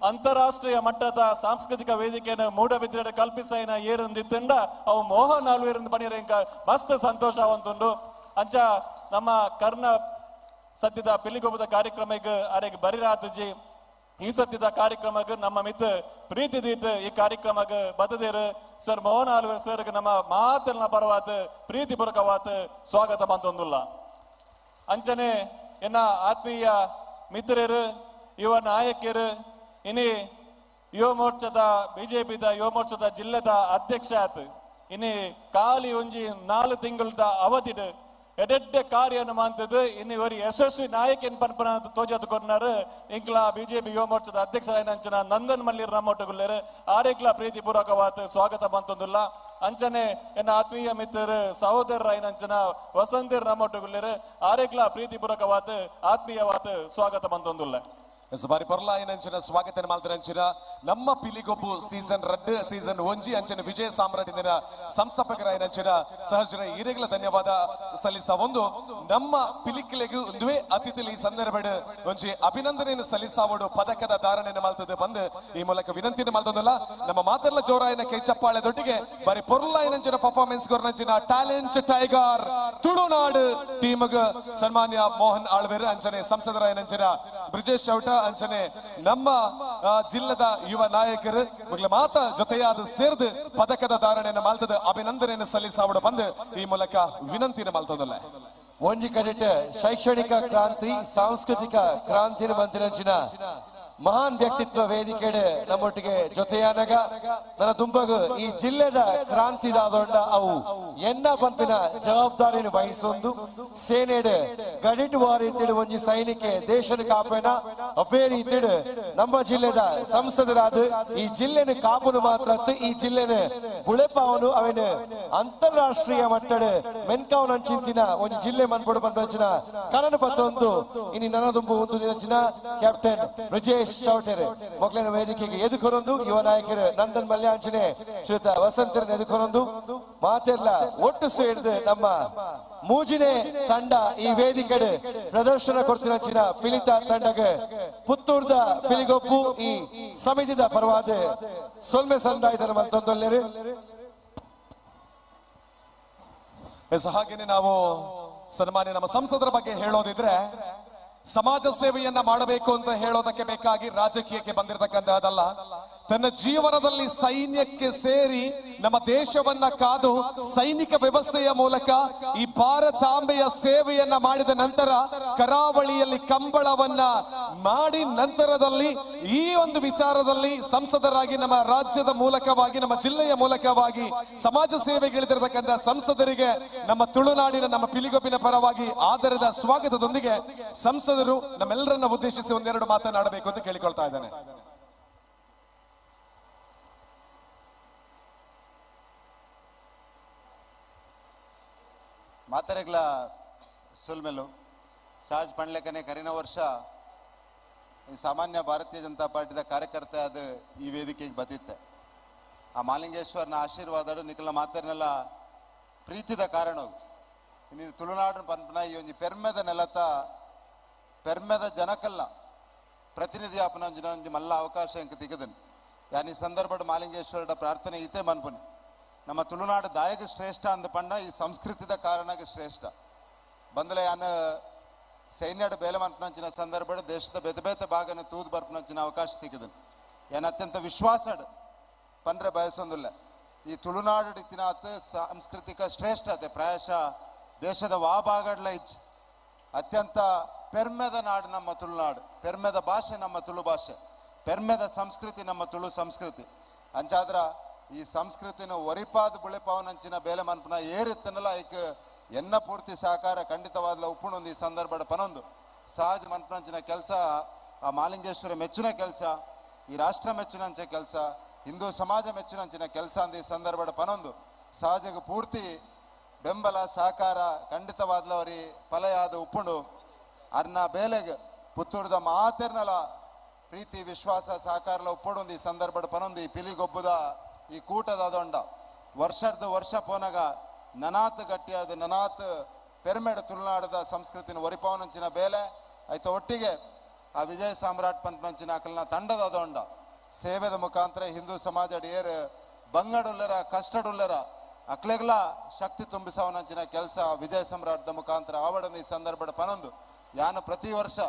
ಅಂತಾರಾಷ್ಟ್ರೀಯ ಮಟ್ಟದ ಸಾಂಸ್ಕೃತಿಕ ವೇದಿಕೆಯನ್ನು ಮೂಡಬಿದ್ರೆ ಕಲ್ಪಿಸೈನ ಏರೊಂದಿತ್ತಂಡ ಅವು ಮೋಹನ್ ಆಳ್ವೇರು ಪಣಿರ ಇಂಕ ಮಸ್ತ್ ಸಂತೋಷ ಅವಂತುಂಡು ಅಂಚ ನಮ್ಮ ಕರ್ನ ಸದ್ಯದ ಪಿಲಿಗೊಬ್ಬದ ಕಾರ್ಯಕ್ರಮಕ್ಕೆ ಅರೆಗೆ ಬರಿರಾತಜಿ ಈ ಸದ್ಯದ ಕಾರ್ಯಕ್ರಮಕ್ಕೆ ನಮ್ಮ ಮಿತ್ ಪ್ರೀತಿ ದೀತ್ ಈ ಕಾರ್ಯಕ್ರಮಕ್ಕೆ ಬದದೇರು ಸರ್ ಮೋಹನ್ ಆಳ್ವೇರ್ ಸರ್ ನಮ್ಮ ಮಾತನ್ನ ಪರವಾತ್ ಪ್ರೀತಿ ಪೂರ್ವಕವಾತ್ ಸ್ವಾಗತ ಮಂತೊಂದುಲ್ಲ ಅಂಚನೆ ಎನ್ನ ಆತ್ಮೀಯ ಮಿತ್ರರು ಯುವ ನಾಯಕರು ಇನಿ ಯುವ ಮೋರ್ಚಾದ ಬಿಜೆಪಿದ ಯುವ ಮೋರ್ಚಾದ ಜಿಲ್ಲೆದ ಅಧ್ಯಕ್ಷ ಆತ್ ಇನಿ ಖಾಲಿ ಒಂಜಿ 4 ತಿಂಗಳದ ಅವಧಿಡ್ ಎಡೆಡ್ಡೆ ಕಾರ್ಯನ ಮಾಡ್ತದೆ ಇನ್ನು ಇವರು ಯಶಸ್ವಿ ನಾಯಕನ್ ಪನ್ಪನ ತೋಜಾದ ಕೊರ್ನಾರು ಇಂಕ್ಲ ಬಿಜೆಪಿ ಯುವ ಮೋರ್ಚಾದ ಅಧ್ಯಕ್ಷರಾಯನ ಅಂಚನ ನಂದನ್ ಮಲ್ಲಿರ್ ನಮ್ಮೊಟ್ಟಗುಲ್ಲೇರು ಆರೇಕ್ಲ ಪ್ರೀತಿ ಪೂರ್ವಕವಾದ ಸ್ವಾಗತ ಬಂತೊಂದುಲ್ಲ ಅಂಚನೆ ಎನ್ನ ಆತ್ಮೀಯ ಮಿತ್ರರು ಸಹೋದರರಾಯನಂಚನ ವಸಂತಿರ್ ನಮ್ಮೊಟ್ಟಗುಲ್ಲೇರು ಆರೇಕ್ಲ ಪ್ರೀತಿ ಪೂರ್ವಕವಾದ ಆತ್ಮೀಯವಾದ ಸ್ವಾಗತ ಬಂತೊಂದುಲ್ಲ ಬಾರಿ ಪೊರ್ಲ ಏನಂಚಿನ ಸ್ವಾಗತ ಮಾಡ್ತಾರಂಚಿನ ನಮ್ಮ ಪಿಲಿಗೊಬ್ಬು ಸೀಸನ್ 2 ಸೀಸನ್ 1 ಅಂಚಿನ ವಿಜಯ ಸಾಮ್ರಾಟಿನ ಸಂಸ್ಥಾಪಕರ ಏನಂಚಿನ ಸಹಜರ ಈರೆಗ್ಲ ಧನ್ಯವಾದ ಸಲ್ಲಿಸ ಒಂದು ನಮ್ಮ ಪಿಲಿಕ್ಲೆಗೂ ಒಂದುವೇ ಅತಿಥಿ ಈ ಸಂದರ್ಭಡ್ ಒಂಜಿ ಅಭಿನಂದನೆಯನ್ನು ಸಲ್ಲಿಸಾವಡು ಪದಕದ ಧಾರಣೆಯನ್ನು ಮಾಡ್ತದೆ ಬಂದು ಈ ಮೂಲಕ ವಿನಂತಿನ ಮಾಡ್ತದಲ್ಲ ನಮ್ಮ ಮಾತೆಲ್ಲ ಜೋರಾಯನ ಕೈ ಚಪ್ಪಾಳೆ ದೊಟ್ಟಿಗೆ ಬಾರಿ ಪೊರ್ಲ ಏನಂಚಿನ ಪರ್ಫಾರ್ಮೆನ್ಸ್ ಗೊರ್ನಂಚಿನ ಟ್ಯಾಲೆಂಟ್ ಟೈಗರ್ ತುಳುನಾಡು ಟೀಮ್ಗ ಸನ್ಮಾನ್ಯ ಮೋಹನ್ ಆಳ್ವೇರ್ ಅಂಚನೆ ಸಂಸದರ ಏನಂಚಿನ ಬ್ರಿಜೇಶ್ ಚೌಟ ಅಂಚನೆ ನಮ್ಮ ಜಿಲ್ಲೆದ ಯುವ ನಾಯಕರು ಮಗ್ಲ ಮಾತ ಜೊತೆಯಾದ ಸೇರ್ದು ಪದಕದ ಧಾರಣೆಯನ್ನು ಮಾಲ್ತದ ಅಭಿನಂದನೆಯನ್ನು ಸಲ್ಲಿಸಾವಡು ಬಂದು ಈ ಮೂಲಕ ವಿನಂತಿನ ಮಾಲ್ತದಲ್ಲ ಒಂಜಿ ಕಡೆಟ್ ಶೈಕ್ಷಣಿಕ ಕ್ರಾಂತಿ ಸಾಂಸ್ಕೃತಿಕ ಕ್ರಾಂತಿನ ಮಂತಿನಂಚಿನ ಮಹಾನ್ ವ್ಯಕ್ತಿತ್ವ ವೇದಿಕೆ ನಮ್ಮೊಟ್ಟಿಗೆ ಜೊತೆಯಾನಗ ನನ್ನ ದುಂಬಗು ಈ ಜಿಲ್ಲೆದ ಕ್ರಾಂತಿದಾದೊಂಡ ಅವು ಎನ್ನ ಪಂಪಿನ ಜವಾಬ್ದಾರಿನ ವಹಿಸೊಂದು ಸೇನೆಡ್ ಗಡಿಟ್ ವಾರಿ ತಿಡು ಒಂಜಿ ಸೈನಿಕೆ ದೇಶನ ಕಾಪೇನ ಅವೇ ರೀತಿಡ್ ನಮ್ಮ ಜಿಲ್ಲೆದ ಸಂಸದರಾದ ಈ ಜಿಲ್ಲೆನ ಕಾಪುನು ಮಾತ್ರ ಈ ಜಿಲ್ಲೆನ ಬುಳೆಪಾವನು ಅವೇನು ಅಂತಾರಾಷ್ಟ್ರೀಯ ಮಟ್ಟದ ಮೆನ್ಕಾವನ ಅಂಚಿಂತಿನ ಒಂಜಿ ಜಿಲ್ಲೆ ಮನ್ಪಡು ಬಂದಂಚಿನ ಕನನ ಪತ್ತೊಂದು ಇನಿ ನನ್ನ ದುಂಬು ಒಂದು ದಿನಚಿನ ಕ್ಯಾಪ್ಟನ್ ಬ್ರಿಜೇಶ್ ಚೌಟೆರೆ ಮಕ್ಕಳಿನ ವೇದಿಕೆಗೆ ಎದುಕೊರೊಂದು ಯುವ ನಾಯಕರು ನಂದನ್ ಮಲ್ಯಾಂಚನೆ ಶ್ರೀಯುತ ವಸಂತರನ್ನ ಎದುಕೊರೊಂದು ಮಾತೆಲ್ಲ ಒಟ್ಟು ಸೇರಿದು ನಮ್ಮ ಮೂಜಿನೆ ತಂಡ ಈ ವೇದಿಕೆ ಪ್ರದರ್ಶನ ಕೊಡ್ತಿನ ಪಿಲಿತ ತಂಡಗೆ ಪುತ್ತೂರ್ದ ಪಿಲಿಗೊಬ್ಬು ಈ ಸಮಿತಿದ ಪರವಾದ ಸೊಲ್ಮೆ ಸಂದಾಯದ ಮಂತೊಂದೊಲ್ಲೆರು ಹಾಗೇನೆ ನಾವು ಸನ್ಮಾನ್ಯ ನಮ್ಮ ಸಂಸದರ ಬಗ್ಗೆ ಹೇಳೋದಿದ್ರೆ ಸಮಾಜ ಸೇವೆಯನ್ನ ಮಾಡಬೇಕು ಅಂತ ಹೇಳೋದಕ್ಕೆ ಬೇಕಾಗಿ ರಾಜಕೀಯಕ್ಕೆ ಬಂದಿರತಕ್ಕಂತಹದಲ್ಲ ತನ್ನ ಜೀವನದಲ್ಲಿ ಸೈನ್ಯಕ್ಕೆ ಸೇರಿ ನಮ್ಮ ದೇಶವನ್ನ ಕಾದು ಸೈನಿಕ ವ್ಯವಸ್ಥೆಯ ಮೂಲಕ ಈ ಭಾರತಾಂಬೆಯ ಸೇವೆಯನ್ನ ಮಾಡಿದ ನಂತರ ಕರಾವಳಿಯಲ್ಲಿ ಕಂಬಳವನ್ನ ಮಾಡಿ ನಂತರದಲ್ಲಿ ಈ ಒಂದು ವಿಚಾರದಲ್ಲಿ ಸಂಸದರಾಗಿ ನಮ್ಮ ರಾಜ್ಯದ ಮೂಲಕವಾಗಿ ನಮ್ಮ ಜಿಲ್ಲೆಯ ಮೂಲಕವಾಗಿ ಸಮಾಜ ಸೇವೆಗಳಿದಿರತಕ್ಕಂಥ ಸಂಸದರಿಗೆ ನಮ್ಮ ತುಳುನಾಡಿನ ನಮ್ಮ ಪಿಲಿಗೊಬ್ಬಿನ ಪರವಾಗಿ ಆದರದ ಸ್ವಾಗತದೊಂದಿಗೆ ಸಂಸದರು ನಮ್ಮೆಲ್ಲರನ್ನ ಉದ್ದೇಶಿಸಿ ಒಂದೆರಡು ಮಾತನಾಡಬೇಕು ಅಂತ ಕೇಳಿಕೊಳ್ತಾ ಇದ್ದಾನೆ. ಮಾತರೆಗ್ಲ ಸುಲ್ಮೆಲು ಸಹಜ್ ಪಣ್ಲೆಕನೆ ಕರಿನ ವರ್ಷ ಸಾಮಾನ್ಯ ಭಾರತೀಯ ಜನತಾ ಪಾರ್ಟಿದ ಕಾರ್ಯಕರ್ತೆ ಆದ ಈ ವೇದಿಕೆಗೆ ಬತ್ತಿತ್ತೆ ಆ ಮಾಲಿಂಗೇಶ್ವರನ ಆಶೀರ್ವಾದ ನಿಖಲ ಮಾತರ್ನೆಲ್ಲ ಪ್ರೀತಿದ ಕಾರಣ ಇನ್ನು ತುಳುನಾಡು ಪಂಪನ ಈ ಒಂಜಿ ಪೆರ್ಮೆದ ನೆಲತ ಪೆರ್ಮೆದ ಜನಕಲ್ಲ ಪ್ರತಿನಿಧಿ ಆಪನ ಒಂಜಿ ಮಲ್ಲ ಅವಕಾಶ ಇಂಕ ತೆಗೆದನು ಯಾನಿ ಸಂದರ್ಭದ ಮಾಲಿಂಗೇಶ್ವರ ಪ್ರಾರ್ಥನೆ ಈತೆ ಮನ್ಪುನಿ ನಮ್ಮ ತುಳುನಾಡು ದಾಯಕ ಶ್ರೇಷ್ಠ ಅಂದ ಪಂಡ ಈ ಸಂಸ್ಕೃತಿದ ಕಾರಣಕ್ಕೆ ಶ್ರೇಷ್ಠ ಬಂದಲೆ ಯಾನ ಸೈನ್ಯದ ಬೇಲೆ ಮನ್ಪನಂಚಿನ ಸಂದರ್ಭದ ದೇಶದ ಬೇತೆ ಭಾಗನ ತೂದು ಬರ್ಪನಂಚಿನ ಅವಕಾಶ ತೆಗೆದನು ಏನ ಅತ್ಯಂತ ವಿಶ್ವಾಸಡ್ ಪಂಡ್ರೆ ಬಯಸೊಂದಿಲ್ಲ ಈ ತುಳುನಾಡು ಇತ್ತಿನಾತ್ ಸಾಂಸ್ಕೃತಿಕ ಶ್ರೇಷ್ಠತೆ ಪ್ರಾಯಶಃ ದೇಶದ ಭಾಗಡ್ಲ ಇಚ್ ಅತ್ಯಂತ ಪೆರ್ಮೆದ ನಾಡು ನಮ್ಮ ತುಳುನಾಡು ಪೆರ್ಮೆದ ಭಾಷೆ ನಮ್ಮ ತುಳು ಭಾಷೆ ಪೆರ್ಮೆದ ಸಂಸ್ಕೃತಿ ನಮ್ಮ ತುಳು ಸಂಸ್ಕೃತಿ ಅಂಚಾದ್ರ ಈ ಸಂಸ್ಕೃತಿನ ಒರಿಪಾದ ಬುಳೆಪಾವನಂಚಿನ ಬೇಲೆ ಮನ್ಪನ ಏರಿತ್ತನಲ್ಲ ಐಕ್ ಎನ್ನ ಪೂರ್ತಿ ಸಹಕಾರ ಖಂಡಿತವಾದ ಉಪ್ಪುಣೊಂದು ಈ ಸಂದರ್ಭದ ಪನೊಂದು ಸಹಜ ಮನ್ಪನಂಚಿನ ಕೆಲಸ ಆ ಮಾಲಿಂಗೇಶ್ವರ ಮೆಚ್ಚಿನ ಕೆಲಸ ಈ ರಾಷ್ಟ್ರ ಮೆಚ್ಚಿನಂಚ ಕೆಲಸ ಹಿಂದೂ ಸಮಾಜ ಮೆಚ್ಚಿನಂಚಿನ ಕೆಲಸ ಅಂದ ಈ ಸಂದರ್ಭದ ಪನೊಂದು ಸಹಜಗೆ ಪೂರ್ತಿ ಬೆಂಬಲ ಸಹಕಾರ ಖಂಡಿತವಾದ್ಲವರಿ ಫಲಯಾದ ಉಪ್ಪುಂಡು ಅರ್ನ ಬೇಲೆಗೆ ಪುತ್ತೂರ್ದ ಮಾತೆರ್ನಲ ಪ್ರೀತಿ ವಿಶ್ವಾಸ ಸಹಕಾರಲ ಉಪ್ಪೊಡುಂದು ಈ ಸಂದರ್ಭಡ್ ಪನೊಂದು ಈ ಪಿಲಿಗೊಬ್ಬುದ ಈ ಕೂಟದ ಅದೊಂಡ ವರ್ಷ ಪೋನಾಗ ನನಾತ್ ಗಟ್ಟಿಯಾದ ನನಾತ್ ಪೆರ್ಮೆಡ್ ತುಳುನಾಡದ ಸಂಸ್ಕೃತಿನ ಒರಿಪವನಂಚಿನ ಬೇಲೆ ಆಯ್ತು ಒಟ್ಟಿಗೆ ಆ ವಿಜಯ ಸಾಮ್ರಾಟ್ ಪಂಪನಂಚಿನ ಅಕಲ್ನ ತಂಡದ ಅದೊಂಡ ಸೇವೆದ ಮುಖಾಂತರ ಹಿಂದೂ ಸಮಾಜ ಏರ್ ಬಂಗಡುಲ್ಲರ ಕಷ್ಟಡುಲ್ಲರ ಅಕ್ಲೆಗ್ಲ ಶಕ್ತಿ ತುಂಬಿಸವನಂಚಿನ ಕೆಲಸ ವಿಜಯ ಸಾಮ್ರಾಟ್ದ ಮುಖಾಂತರ ಆವಡನ ಈ ಸಂದರ್ಭದ ಪನೊಂದು ಯಾನು ಪ್ರತಿ ವರ್ಷ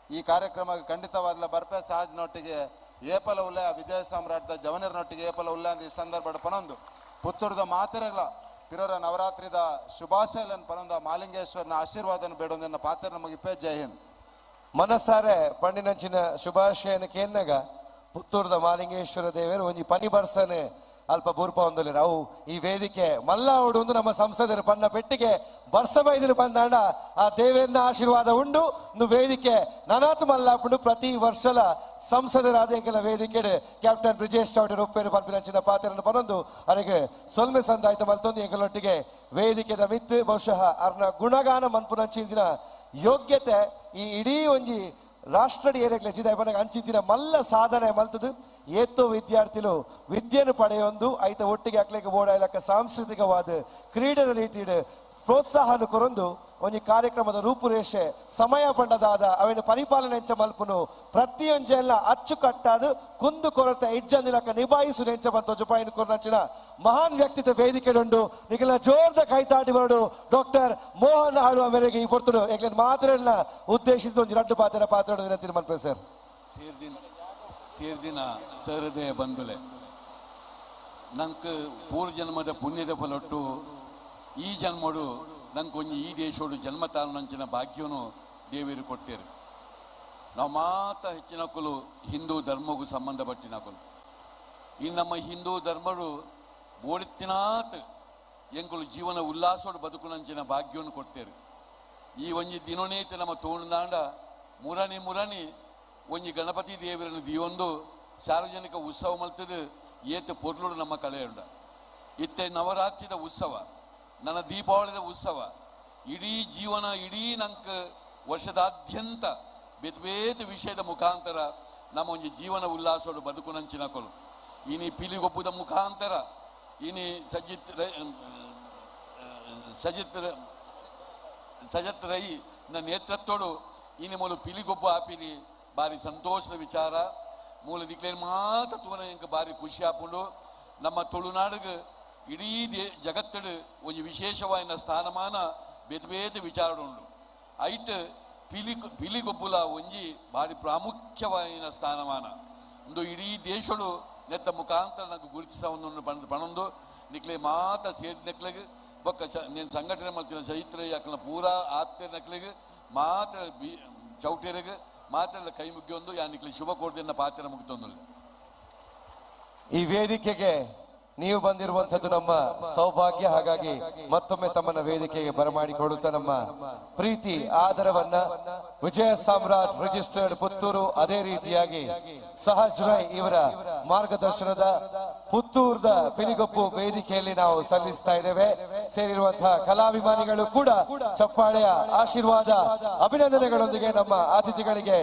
ಈ ಕಾರ್ಯಕ್ರಮ ಖಂಡಿತವಾದ್ಲ ಬರ್ಪೆ ಸಹಜ್ನೊಟ್ಟಿಗೆ ಏಪಲ ಉಲ್ಲೆ ಆ ವಿಜಯ ಸಾಮ್ರಾಟ್ದ ಜವನರ್ನೊಟ್ಟಿಗೆ ಏಪಲ ಉಲ್ಲೆ ಅಂತ ಈ ಸಂದರ್ಭದ ಪನೊಂದು ಪುತ್ತೂರದ ಮಾತೆರೆಗ್ಲ ಪಿರೋರ ನವರಾತ್ರಿದ ಶುಭಾಶಯಲನ್ ಪನೊಂದು ಮಾಲಿಂಗೇಶ್ವರನ ಆಶೀರ್ವಾದನ ಬೇಡೊಂದನ್ನ ಪಾತ್ರ ನಮಗೆ ಇಪ್ಪೇ ಜೈ ಹಿಂದ್ ಮನಸಾರೆ ಪಂಡಿನಂಚಿನ ಶುಭಾಶಯನ ಕೇನ್ನಗ ಪುತ್ತೂರದ ಮಾಲಿಂಗೇಶ್ವರ ದೇವರು ಒಂಜಿ ಪನಿ ಬರ್ಸನೆ ಅಲ್ಪ ಬೂರ್ಪ ಒಂದಲಿರ ಅವು ಈ ವೇದಿಕೆ ಮಲ್ಲ ಉಡು ಒಂದು ನಮ್ಮ ಸಂಸದರು ಪನ್ನ ಪೆಟ್ಟಿಗೆ ಬರ್ಸ ಬೈದಿರು ಬಂದಾಂಡ ಆ ದೇವೇರ್ನ ಆಶೀರ್ವಾದ ಉಂಡು ವೇದಿಕೆ ನನಾತ್ ಮಲ್ಲಾಪುಂಡು ಪ್ರತಿ ವರ್ಷಲ ಸಂಸದರ ಅದೇಕಲ ವೇದಿಕೆ ಕ್ಯಾಪ್ಟನ್ ಬ್ರಿಜೇಶ್ ಚೌಟರ್ ಉಪ್ಪೇರು ಪಂಪಿನಂಚಿನ ಪಾತ್ರನ್ನು ಪನೊಂದು ಅವರಿಗೆ ಸೊಲ್ಮೆ ಸಂದಾಯ್ತ ಮಲ್ತೊಂದು ಎಂಕಲೊಟ್ಟಿಗೆ ವೇದಿಕೆದ ಮಿತ್ ಬಹುಶಃ ಅರ್ನ ಗುಣಗಾನ ಮನ್ಪುನಂಚಿನ ಯೋಗ್ಯತೆ ಈ ಇಡೀ ಒಂಜಿ ರಾಷ್ಟ್ರಡಿ ಏರಿಯಕ್ಕೆ ಜಿದಾಯಪನಾಗ ಅಂಚಿನ ಮಲ್ಲ ಸಾಧನೆ ಮಲ್ತದು ಏತೋ ವಿದ್ಯಾರ್ಥಿಗಳು ವಿದ್ಯೆಯನ್ನು ಪಡೆಯೊಂದು ಐತ ಒಟ್ಟಿಗೆ ಅಕ್ಲೆಗೆ ಓಡಾಯಲಕ್ಕ ಸಾಂಸ್ಕೃತಿಕವಾದ ಕ್ರೀಡೆದ ರೀತಿಯ ಪ್ರೋತ್ಸಾಹನ ಕೊರೊಂದು ಒಂಜಿ ಕಾರ್ಯಕ್ರಮದ ರೂಪುರೇಷೆ ಸಮಯ ಪಂಡದಾದ ಅವೇನು ಪರಿಪಾಲನೆ ಎಂಚ ಮಲ್ಪುನು ಪ್ರತಿಯೊಂಜೆಲ್ಲ ಅಚ್ಚುಕಟ್ಟಾದ ಕುಂದು ಕೊರತೆ ಇಜ್ಜಂದಿಲಕ್ಕ ನಿಭಾಯಿಸು ನೆಂಚ ಬಂತ ಜುಪಾಯಿನ ಕೊರನಂಚಿನ ಮಹಾನ್ ವ್ಯಕ್ತಿತ್ವ ವೇದಿಕೆಡುಂಡು ನಿಖಿಲ ಜೋರ್ದ ಕೈತಾಟಿ ಬರಡು ಡಾಕ್ಟರ್ ಮೋಹನ್ ಆಳುವ ಮೇರೆಗೆ ಈ ಪೊರ್ತುಡು ಏಕಲೆ ಮಾತ್ರ ಉದ್ದೇಶಿಸಿದ ಒಂದು ರಡ್ಡು ಪಾತ್ರ ವಿನಂತಿ ಮನ್ಪೆ ಸರ್ ಸೇರ್ದಿನ ಸರದೆ ಬಂದುಲೆ ನಂಗೆ ಪೂರ್ವ ಜನ್ಮದ ಪುಣ್ಯದ ಫಲೊಟ್ಟು ಈ ಜನ್ಮಡು ನಂಗೆ ಒಂಜಿ ಈ ದೇಶೋಡು ಜನ್ಮ ತಾಳನಂಚಿನ ಭಾಗ್ಯನು ದೇವರು ಕೊಟ್ಟೇರು ನಾವು ಮಾತ ಹೆಚ್ಚಿನಕಲು ಹಿಂದೂ ಧರ್ಮಗೂ ಸಂಬಂಧಪಟ್ಟಿನಕಲು ಈ ನಮ್ಮ ಹಿಂದೂ ಧರ್ಮಡು ಬೋಡಿತ್ತಿನಾತ್ ಎಂಕುಲು ಜೀವನ ಉಲ್ಲಾಸೋಡು ಬದುಕುನಂಚಿನ ಭಾಗ್ಯವನ್ನು ಕೊಟ್ಟೇರು ಈ ಒಂಜಿ ದಿನೋನೇತಿ ನಮ್ಮ ತೋಣದಾಂಡ ಮುರಣಿ ಒಂಜಿ ಗಣಪತಿ ದೇವರನ್ನು ದಿಯೊಂದು ಸಾರ್ವಜನಿಕ ಉತ್ಸವ ಮಲ್ತದು ಏತು ಪೊರ್ಲುಡು ನಮ್ಮ ಕಳೆಯುಂಡ ಇತ್ತೆ ನವರಾತ್ರಿದ ಉತ್ಸವ ನನ್ನ ದೀಪಾವಳಿದ ಉತ್ಸವ ಇಡೀ ಜೀವನ ಇಡೀ ನಂಗೆ ವರ್ಷದಾದ್ಯಂತ ಬೇತ್ ವಿಷಯದ ಮುಖಾಂತರ ನಮ್ಮ ಒಂಜಿ ಜೀವನ ಉಲ್ಲಾಸೋಡು ಬದುಕುನಂಚಿನಕೊಲು ಇನಿ ಪಿಲಿಗೊಬ್ಬುದ ಮುಖಾಂತರ ಇನಿ ಸಜತ್ ರೈ ನೇತೃತ್ವಡು ಇನಿ ಮೂಲ ಪಿಲಿಗೊಬ್ಬ ಆಪಿನಿ ಬಾರಿ ಸಂತೋಷದ ವಿಚಾರ ಮೂಲ ದಿಕ್ಲೇನು ಮಾತ್ರ ತೂನ ಇಂಕ ಬಾರಿ ಖುಷಿ ಆಪುಂಡು ನಮ್ಮ ತುಳುನಾಡಿಗೆ ಇಡೀ ಜಗತ್ತಡು ಒಂದು ವಿಶೇಷವಾದ ಸ್ಥಾನಮಾನ ಬೇತೆ ವಿಚಾರಡುಂಡು ಐಟ್ ಪಿಲಿಗೊಬ್ಬುಲ ಒಂಜಿ ಭಾರಿ ಪ್ರಾಮುಖ್ಯವಾದ ಸ್ಥಾನಮಾನ ಒಂದು ಇಡೀ ದೇಶಡು ನೆತ್ತ ಮುಖಾಂತರ ನಂಗೆ ಗುರುತಿಸವನ್ನು ಪಣೊಂದು ನಿಕ್ಲೆ ಮಾತ ಸೇಡ್ ನೆಕ್ಲೆಗೆ ಬೊಕ್ಕ నేను ಸಂಘಟನೆ ಮಾಡ್ತಿನ ಚೈತ್ರ ಯಾಕಲ ಪೂರಾ ಆತ್ಮ ನಕ್ಲೆಗೆ ಮಾತ್ರ ಚೌಟೆರೆಗೆ ಮಾತ್ರ ಕೈ ಮುಗಿಯೊಂದು ಯಾ ನಿಕ್ಲೆ ಶುಭ ಕೋರ್ದಿನ ಪಾತ್ರ ಮುಗಿತೊಂದು ಈ ವೇದಿಕೆಗೆ ನೀವು ಬಂದಿರುವಂತದ್ದು ನಮ್ಮ ಸೌಭಾಗ್ಯ ಹಾಗಾಗಿ ಮತ್ತೊಮ್ಮೆ ತಮ್ಮನ್ನ ವೇದಿಕೆಗೆ ಬರಮಾಡಿಕೊಳ್ಳುತ್ತಾ ನಮ್ಮ ಪ್ರೀತಿ ಆದರವನ್ನ ವಿಜಯ ಸಾಮ್ರಾಟ್ ರಿಜಿಸ್ಟರ್ಡ್ ಪುತ್ತೂರು ಅದೇ ರೀತಿಯಾಗಿ ಸಹಜ್ ರೈ ಇವರ ಮಾರ್ಗದರ್ಶನದ ಪುತ್ತೂರದ ಪಿಲಿಗೊಪ್ಪು ವೇದಿಕೆಯಲ್ಲಿ ನಾವು ಸಲ್ಲಿಸ್ತಾ ಇದ್ದೇವೆ ಸೇರಿರುವಂತಹ ಕಲಾಭಿಮಾನಿಗಳು ಕೂಡ ಚಪ್ಪಾಳೆಯ ಆಶೀರ್ವಾದ ಅಭಿನಂದನೆಗಳೊಂದಿಗೆ ನಮ್ಮ ಅತಿಥಿಗಳಿಗೆ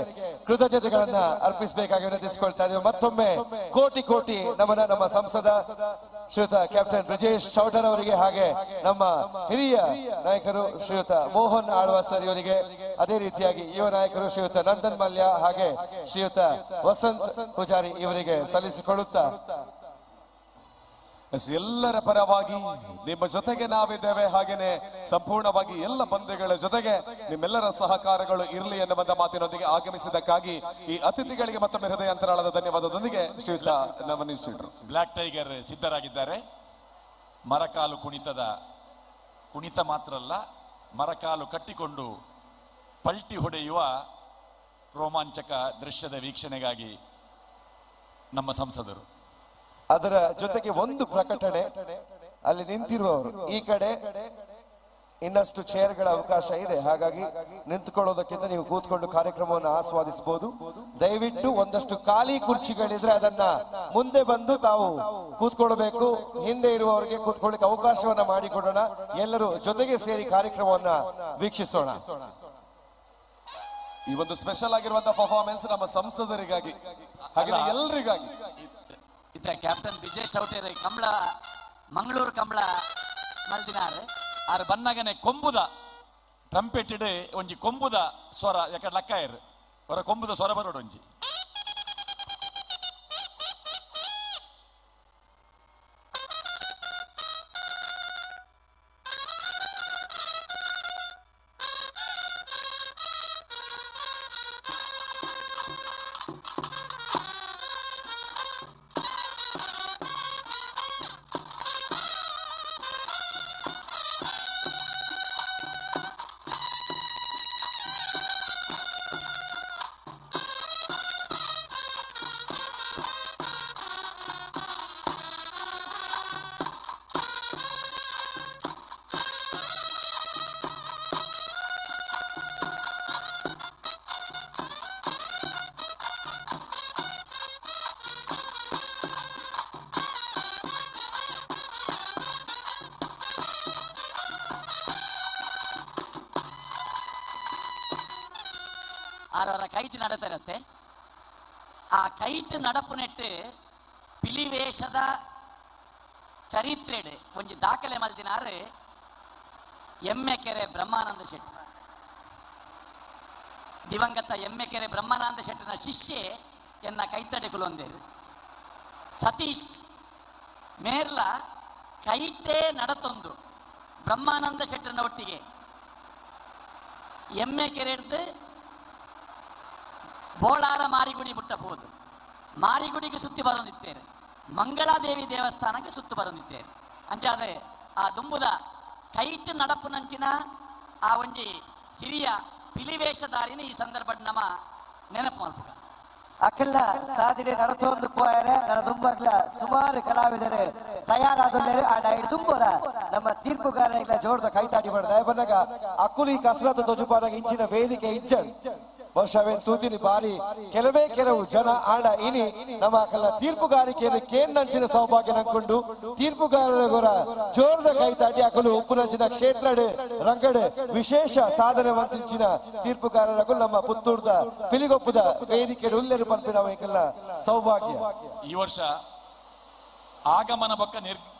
ಕೃತಜ್ಞತೆಗಳನ್ನ ಅರ್ಪಿಸಬೇಕಾಗಿ ವಿನಂತಿಸಿಕೊಳ್ತಾ ಇದ್ದೇವೆ ಮತ್ತೊಮ್ಮೆ ಕೋಟಿ ನಮನ ನಮ್ಮ ಸಂಸದ ಶ್ರೀಯುತ ಕ್ಯಾಪ್ಟನ್ ಬ್ರಿಜೇಶ್ ಚೌಟರ್ ಅವರಿಗೆ ಹಾಗೆ ನಮ್ಮ ಹಿರಿಯ ನಾಯಕರು ಶ್ರೀಯುತ ಮೋಹನ್ ಆಳ್ವ ಸರ್ ಇವರಿಗೆ ಅದೇ ರೀತಿಯಾಗಿ ಯುವ ನಾಯಕರು ಶ್ರೀಯುತ ನಂದನ್ ಮಲ್ಯ ಹಾಗೆ ಶ್ರೀಯುತ ವಸಂತ್ ಪೂಜಾರಿ ಇವರಿಗೆ ಸಲ್ಲಿಸಿಕೊಳ್ಳುತ್ತಾ ಎಲ್ಲರ ಪರವಾಗಿ ನಿಮ್ಮ ಜೊತೆಗೆ ನಾವಿದ್ದೇವೆ ಹಾಗೇನೆ ಸಂಪೂರ್ಣವಾಗಿ ಎಲ್ಲ ಬಂಧುಗಳ ಜೊತೆಗೆ ನಿಮ್ಮೆಲ್ಲರ ಸಹಕಾರಗಳು ಇರಲಿ ಎನ್ನುವಂತ ಮಾತಿನೊಂದಿಗೆ ಆಗಮಿಸಿದ್ದಕ್ಕಾಗಿ ಈ ಅತಿಥಿಗಳಿಗೆ ಮತ್ತೊಮ್ಮೆ ಹೃದಯಾಂತರಾಳದ ಧನ್ಯವಾದದೊಂದಿಗೆ ಶ್ರೀಯುತ ನಮನಿಸಿದ್ರು ಬ್ಲಾಕ್ ಟೈಗರ್ ಸಿದ್ಧರಾಗಿದ್ದಾರೆ ಮರಕಾಲು ಕುಣಿತ ಮಾತ್ರ ಅಲ್ಲ ಮರಕಾಲು ಕಟ್ಟಿಕೊಂಡು ಪಲ್ಟಿ ಹೊಡೆಯುವ ರೋಮಾಂಚಕ ದೃಶ್ಯದ ವೀಕ್ಷಣೆಗಾಗಿ ನಮ್ಮ ಸಂಸದರು ಅದರ ಜೊತೆಗೆ ಒಂದು ಪ್ರಕಟಣೆ ಅಲ್ಲಿ ನಿಂತಿರುವವರು ಈ ಕಡೆ ಇನ್ನಷ್ಟು ಚೇರ್ಗಳ ಅವಕಾಶ ಇದೆ ಹಾಗಾಗಿ ನಿಂತುಕೊಳ್ಳೋದಕ್ಕಿಂತ ನೀವು ಕೂತ್ಕೊಂಡು ಕಾರ್ಯಕ್ರಮವನ್ನು ಆಸ್ವಾದಿಸಬಹುದು ದಯವಿಟ್ಟು ಒಂದಷ್ಟು ಖಾಲಿ ಕುರ್ಚಿಗಳಿದ್ರೆ ಅದನ್ನ ಮುಂದೆ ಬಂದು ತಾವು ಕೂತ್ಕೊಳ್ಬೇಕು ಹಿಂದೆ ಇರುವವರಿಗೆ ಕೂತ್ಕೊಳ್ಳಿಕ್ಕೆ ಅವಕಾಶವನ್ನ ಮಾಡಿಕೊಡೋಣ ಎಲ್ಲರೂ ಜೊತೆಗೆ ಸೇರಿ ಕಾರ್ಯಕ್ರಮವನ್ನ ವೀಕ್ಷಿಸೋಣ ಈ ಒಂದು ಸ್ಪೆಷಲ್ ಆಗಿರುವಂತಹ ಪರ್ಫಾರ್ಮೆನ್ಸ್ ನಮ್ಮ ಸಂಸದರಿಗಾಗಿ ಹಾಗೆ ಎಲ್ಲರಿಗಾಗಿ ಇತ್ತ ಕ್ಯಾಪ್ಟನ್ ಬ್ರಿಜೇಶ್ ಚೌಟೇರ್ ಕಂಬಳ ಮಂಗಳೂರು ಕಂಬಳ ಮಲ್ದಿನಾರ್ ಆರು ಬನ್ನಗನೆ ಕೊಂಬುದ ಟ್ರಂಪೆಟ್ ಒಂಜಿ ಕೊಂಬುದ ಸ್ವರ ಯಾಕಡೆ ಲಕ್ಕಾಯರ್ ಅವರ ಕೊಂಬುದ ಸ್ವರ ಬರೋಡು ಒಂಜಿ ಆರವರ ಕೈಟ್ ನಡೀತಾ ಇರತ್ತೆ. ಆ ಕೈಟ್ ನಡಪು ನೆಟ್ಟು ಪಿಲಿವೇಷದ ಚರಿತ್ರೆಡ್ ಒಂಜಿ ದಾಖಲೆ ಮಲ್ತಿನಾರು ಎಮ್ಮೆಕೆರೆ ಬ್ರಹ್ಮಾನಂದ ಶೆಟ್ಟಿ. ದಿವಂಗತ ಎಮ್ಮೆಕೆರೆ ಬ್ರಹ್ಮಾನಂದ ಶೆಟ್ಟಿನ ಶಿಷ್ಯೆ ಎನ್ನ ಕೈತಡೆ ಕುಲೊಂದೇರು ಸತೀಶ್ ಮೇರ್ಲ ಕೈಟೇ ನಡತೊಂದು ಬ್ರಹ್ಮಾನಂದ ಶೆಟ್ಟನ ಒಟ್ಟಿಗೆ ಎಮ್ಮೆಕೆರೆ ಹಿಡ್ದು ಬೋಳಾರ ಮಾರಿಗುಡಿ ಬಿಟ್ಟಬಹುದು. ಮಾರಿಗುಡಿಗೆ ಸುತ್ತಿ ಬರೋದಿತ್ತೇವೆ, ಮಂಗಳಾದೇವಿ ದೇವಸ್ಥಾನಕ್ಕೆ ಸುತ್ತು ಬರೋದಿತ್ತೇವೆ. ಅಂಚಾದ್ರೆ ಆ ದುಂಬುದ ಕೈಟ್ ನಡಪು ನಂಚಿನ ಆ ಒಂಜಿ ಹಿರಿಯ ಪಿಲಿವೇಷಧಾರಿನ ಈ ಸಂದರ್ಭ ನಮ್ಮ ನೆನಪು ಮಲ್ಪುಗ ಅಖಿಲ ಸಾಧನೆ ನಡತೊಂದು ಪೋಯರೆ ನನ್ನ ದುಂಬಗ್ಲ ಸುಮಾರು ಕಲಾವಿದರು ತಯಾರಾದಲ್ಲರು ಆಡ ದುಂಬೋರ ನಮ್ಮ ತೀರ್ಪುಗಾರರ ಜೋಡದ ಕೈತಾಡಿ ಬಡ್ದ ಬನ್ನಗ ಅಕ್ಕುಲಿ ಕಸರತ್ತು ತೊಜುಪಾನಾಗ ಇಂಚಿನ ವೇದಿಕೆ ಇಜ್ಜನ್ ಬಹುಶಃ ತೂತಿನಿ ಬಾರಿ ಕೆಲವು ಜನ ಆಡ ಇನಿ ನಮ್ಮ ಅಕ್ಕಲ ತೀರ್ಪುಗಾರಿಕೆಯನ್ನು ಕೇಂದ್ರಂಚಿನ ಸೌಭಾಗ್ಯ ನಂಕೊಂಡು ತೀರ್ಪುಗಾರರ ಜೋರದ ಕೈತಾಡಿ ಅಕಲು ಉಪ್ಪುನಂಚಿನ ಕ್ಷೇತ್ರ ರಂಗಡ್ ವಿಶೇಷ ಸಾಧನೆ ವಂತಿಂಚಿನ ತೀರ್ಪುಗಾರರಗೂ ನಮ್ಮ ಪುತ್ತೂರ್ದ ಪಿಲಿಗೊಪ್ಪದ ವೇದಿಕೆ ಉಲ್ಲೆರು ಪಂಪಿನ ಸೌಭಾಗ್ಯ. ಈ ವರ್ಷ ಆಗಮನ ಬೊಕ್ಕ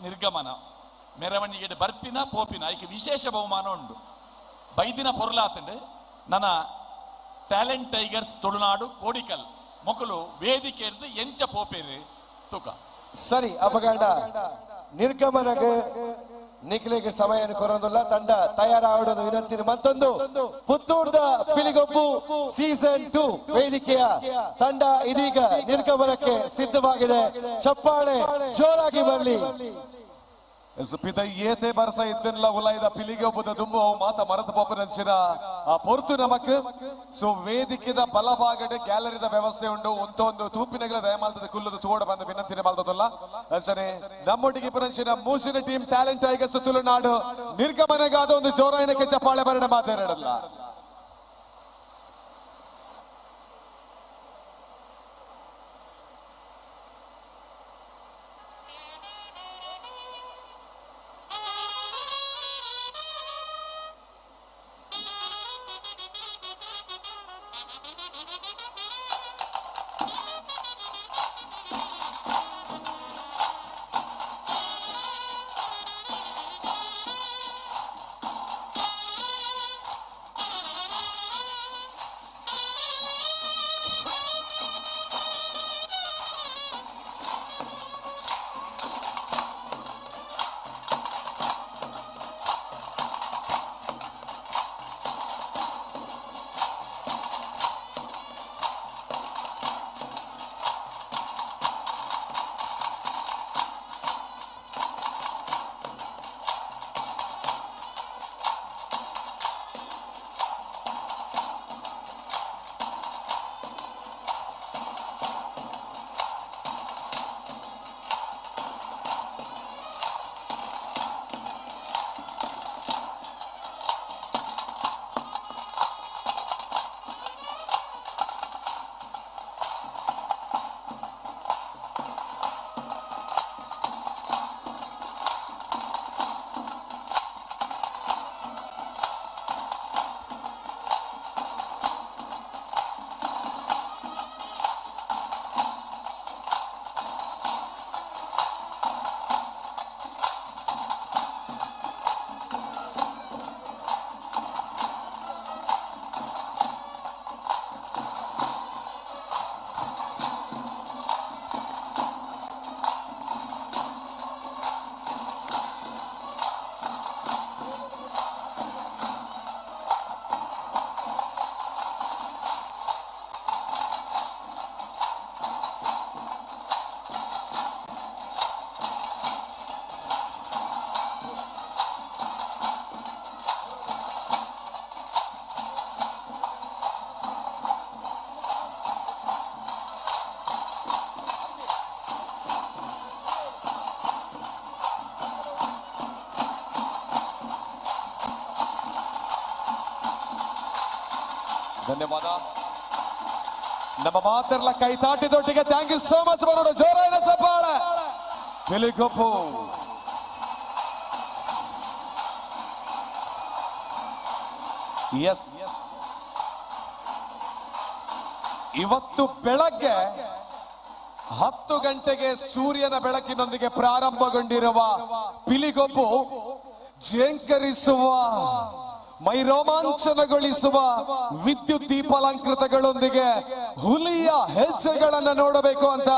ನಿರ್ಗಮನ ಮೆರವಣಿಗೆ ಬರ್ಪಿನ ಪೋಪಿನ ಐಕೆ ವಿಶೇಷ ಬಹುಮಾನ ಉಂಡು. ಬೈದಿನ ಪೊರ್ಲಾತಂಡು ನನ್ನ ಟ್ಯಾಲೆಂಟ್ ಟೈಗರ್ಸ್ ತುಳುನಾಡು ಕೋಡಿಕಲ್ ಮೊಕಲು ವೇದಿಕೆ ಹಿಡಿದು ಎಂಚ ಪೋಪೇರು ತೂಕ ಸರಿ ಅಪಗಂಡ ನಿರ್ಗಮನಗ ನಿಖಿಲಿಗೆ ಸಮಯ ಕೊರೋದಿಲ್ಲ. ತಂಡ ತಯಾರಾಡೋದು ವಿನಂತಿನ ಮತ್ತೊಂದು ಪುತ್ತೂರ್ದ ಪಿಲಿಗೊಪ್ಪು ಸೀಸನ್ 2 ವೇದಿಕೆಯ ತಂಡ ಇದೀಗ ನಿರ್ಗಮನಕ್ಕೆ ಸಿದ್ಧವಾಗಿದೆ. ಚಪ್ಪಾಳೆ ಜೋರಾಗಿ ಬರಲಿ. ಪಿತ ಏತೆ ಬರ್ಸ ಇದ್ದೆಲ್ಲ ಉಲಾಯ್ದ ಪಿಲಿಗೊಬ್ಬದ ದುಂಬು ಅವು ಮಾತ ಮರದ ಪೋಪನಂಚಿನ ಆ ಪೊರ್ತು ನಮಕ್ ಸೊ ವೇದಿಕೆದ ಬಲಭಾಗಡೆ ಗ್ಯಾಲರಿದ ವ್ಯವಸ್ಥೆ ಉಂಡು. ಒಂದು ತೂಪಿನಗಳ ದಯಮಾಲ್ತದ ಕುಲ್ಲದ ತೋಡ ಬಂದು ವಿನಂತಿನ ಮಾಲ್ತದಲ್ಲ ಅಂಚನೆ ನಮ್ಮೊಟ್ಟಿಗೆ ಪರಂಚಿನ ಮೂಸಿನ ಟೀಮ್ ಟ್ಯಾಲೆಂಟ್ ಟೈಗರ್ಸ್ ತುಳುನಾಡು ನಿರ್ಗಮನಗಾದ ಒಂದು ಜೋರಾಯನಕ್ಕೆ ಚಪ್ಪಾಳೆ ಬರಣ ಮಾತಾಡಲ್ಲ. ಧನ್ಯವಾದ. ನಮ್ಮ ಮಾತೆರ್ಲ ಕೈ ತಾಟಿದೊಟ್ಟಿಗೆ ಥ್ಯಾಂಕ್ ಯು ಸೋ ಮಚ್ ಬರೋಣ. ಜೋರಾಯಿನ ಚಪ್ಪಾಳೆ. ಪಿಲಿಕೊಪ್ಪು ಎಸ್. ಇವತ್ತು ಬೆಳಗ್ಗೆ 10 ಗಂಟೆಗೆ ಸೂರ್ಯನ ಬೆಳಕಿನೊಂದಿಗೆ ಪ್ರಾರಂಭಗೊಂಡಿರುವ ಪಿಲಿಗೊಬ್ಬು ಝೇಂಕರಿಸುವ, ಮೈ ರೋಮಾಂಚನಗೊಳಿಸುವ ವಿದ್ಯುತ್ ದೀಪಾಲಂಕೃತಗಳೊಂದಿಗೆ ಹುಲಿಯ ಹೆಜ್ಜೆಗಳನ್ನು ನೋಡಬೇಕು ಅಂತ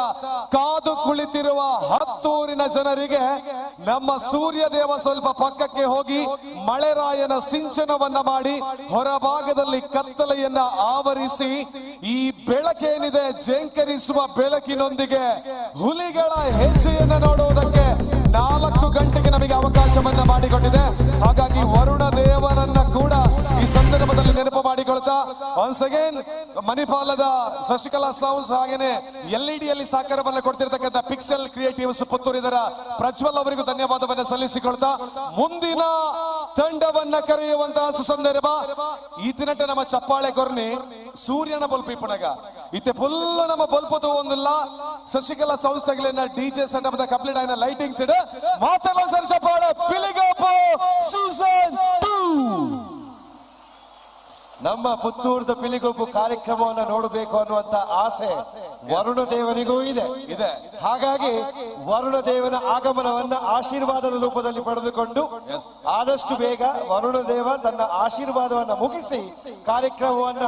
ಕಾದು ಕುಳಿತಿರುವ ಹತ್ತೂರಿನ ಜನರಿಗೆ ನಮ್ಮ ಸೂರ್ಯದೇವ ಸ್ವಲ್ಪ ಪಕ್ಕಕ್ಕೆ ಹೋಗಿ ಮಳೆರಾಯನ ಸಿಂಚನವನ್ನ ಮಾಡಿ ಹೊರಭಾಗದಲ್ಲಿ ಕತ್ತಲೆಯನ್ನ ಆವರಿಸಿ ಈ ಬೆಳಕೇನಿದೆ ಝೇಂಕರಿಸುವ ಬೆಳಕಿನೊಂದಿಗೆ ಹುಲಿಗಳ ಹೆಜ್ಜೆಯನ್ನ ನೋಡುವುದಕ್ಕೆ 4 ಗಂಟೆಗೆ ನಮಗೆ ಅವಕಾಶವನ್ನ ಮಾಡಿಕೊಟ್ಟಿದೆ. ಹಾಗಾಗಿ ವರುಣ ದೇವರನ್ನ ಕೂಡ ಈ ಸಂದರ್ಭದಲ್ಲಿ ನೆನಪು ಮಾಡಿಕೊಳ್ತಾ ಒನ್ಸ್ ಅಗೇನ್ ಮಣಿಪಾಲದ ಶಶಿಕಲಾ ಸೌಂಡ್ಸ್ ಹಾಗೇನೆ LED ಯಲ್ಲಿ ಸಹಕಾರವನ್ನು ಕೊಡ್ತಿರ್ತಕ್ಕಂಥ ಪಿಕ್ಸೆಲ್ ಕ್ರಿಯೇಟಿವ್ಸ್ ಪುತ್ತೂರು ಇದರ ಪ್ರಜ್ವಲ್ ಅವರಿಗೂ ಧನ್ಯವಾದವನ್ನು ಸಲ್ಲಿಸಿಕೊಳ್ತಾ ಮುಂದಿನ ತಂಡವನ್ನ ಕರೆಯುವಂತಹ ಸುಸಂದರ್ಭ ಈತಿನಟ್ಟ ನಮ್ಮ ಚಪ್ಪಾಳೆ ಕೊರ್ನಿ ಸೂರ್ಯನ ಬಲ್ಪ್ ಇಪ್ಪಣಗ ಇತ್ತೆ ಫುಲ್ ನಮ್ಮ ಬಲ್ಪದು ಒಂದಿಲ್ಲ ಶಶಿಕಲಾ ಸೌಂಡ್ಸ್ ತಗಲಿನ DJ ಸೆಟಪ್ ದ ಕಂಪ್ಲೀಟ್ ಆಯ್ನ ಲೈಟಿಂಗ್ಸ್ ಇಡ ಮಾತಲ್ಲ ಸರ್ ಚಪ್ಪಾಳೆ ಪಿಲಿಗೊಪ್ಪು ಸೀಸನ್ 2. ನಮ್ಮ ಪುತ್ತೂರದ ಪಿಲಿಗೊಬ್ಬು ಕಾರ್ಯಕ್ರಮವನ್ನು ನೋಡಬೇಕು ಅನ್ನುವಂತ ಆಸೆ ವರುಣ ದೇವನಿಗೂ ಇದೆ. ಹಾಗಾಗಿ ವರುಣ ದೇವನ ಆಗಮನವನ್ನ ಆಶೀರ್ವಾದದ ರೂಪದಲ್ಲಿ ಪಡೆದುಕೊಂಡು ಆದಷ್ಟು ಬೇಗ ವರುಣ ದೇವ ತನ್ನ ಆಶೀರ್ವಾದವನ್ನ ಮುಗಿಸಿ ಕಾರ್ಯಕ್ರಮವನ್ನ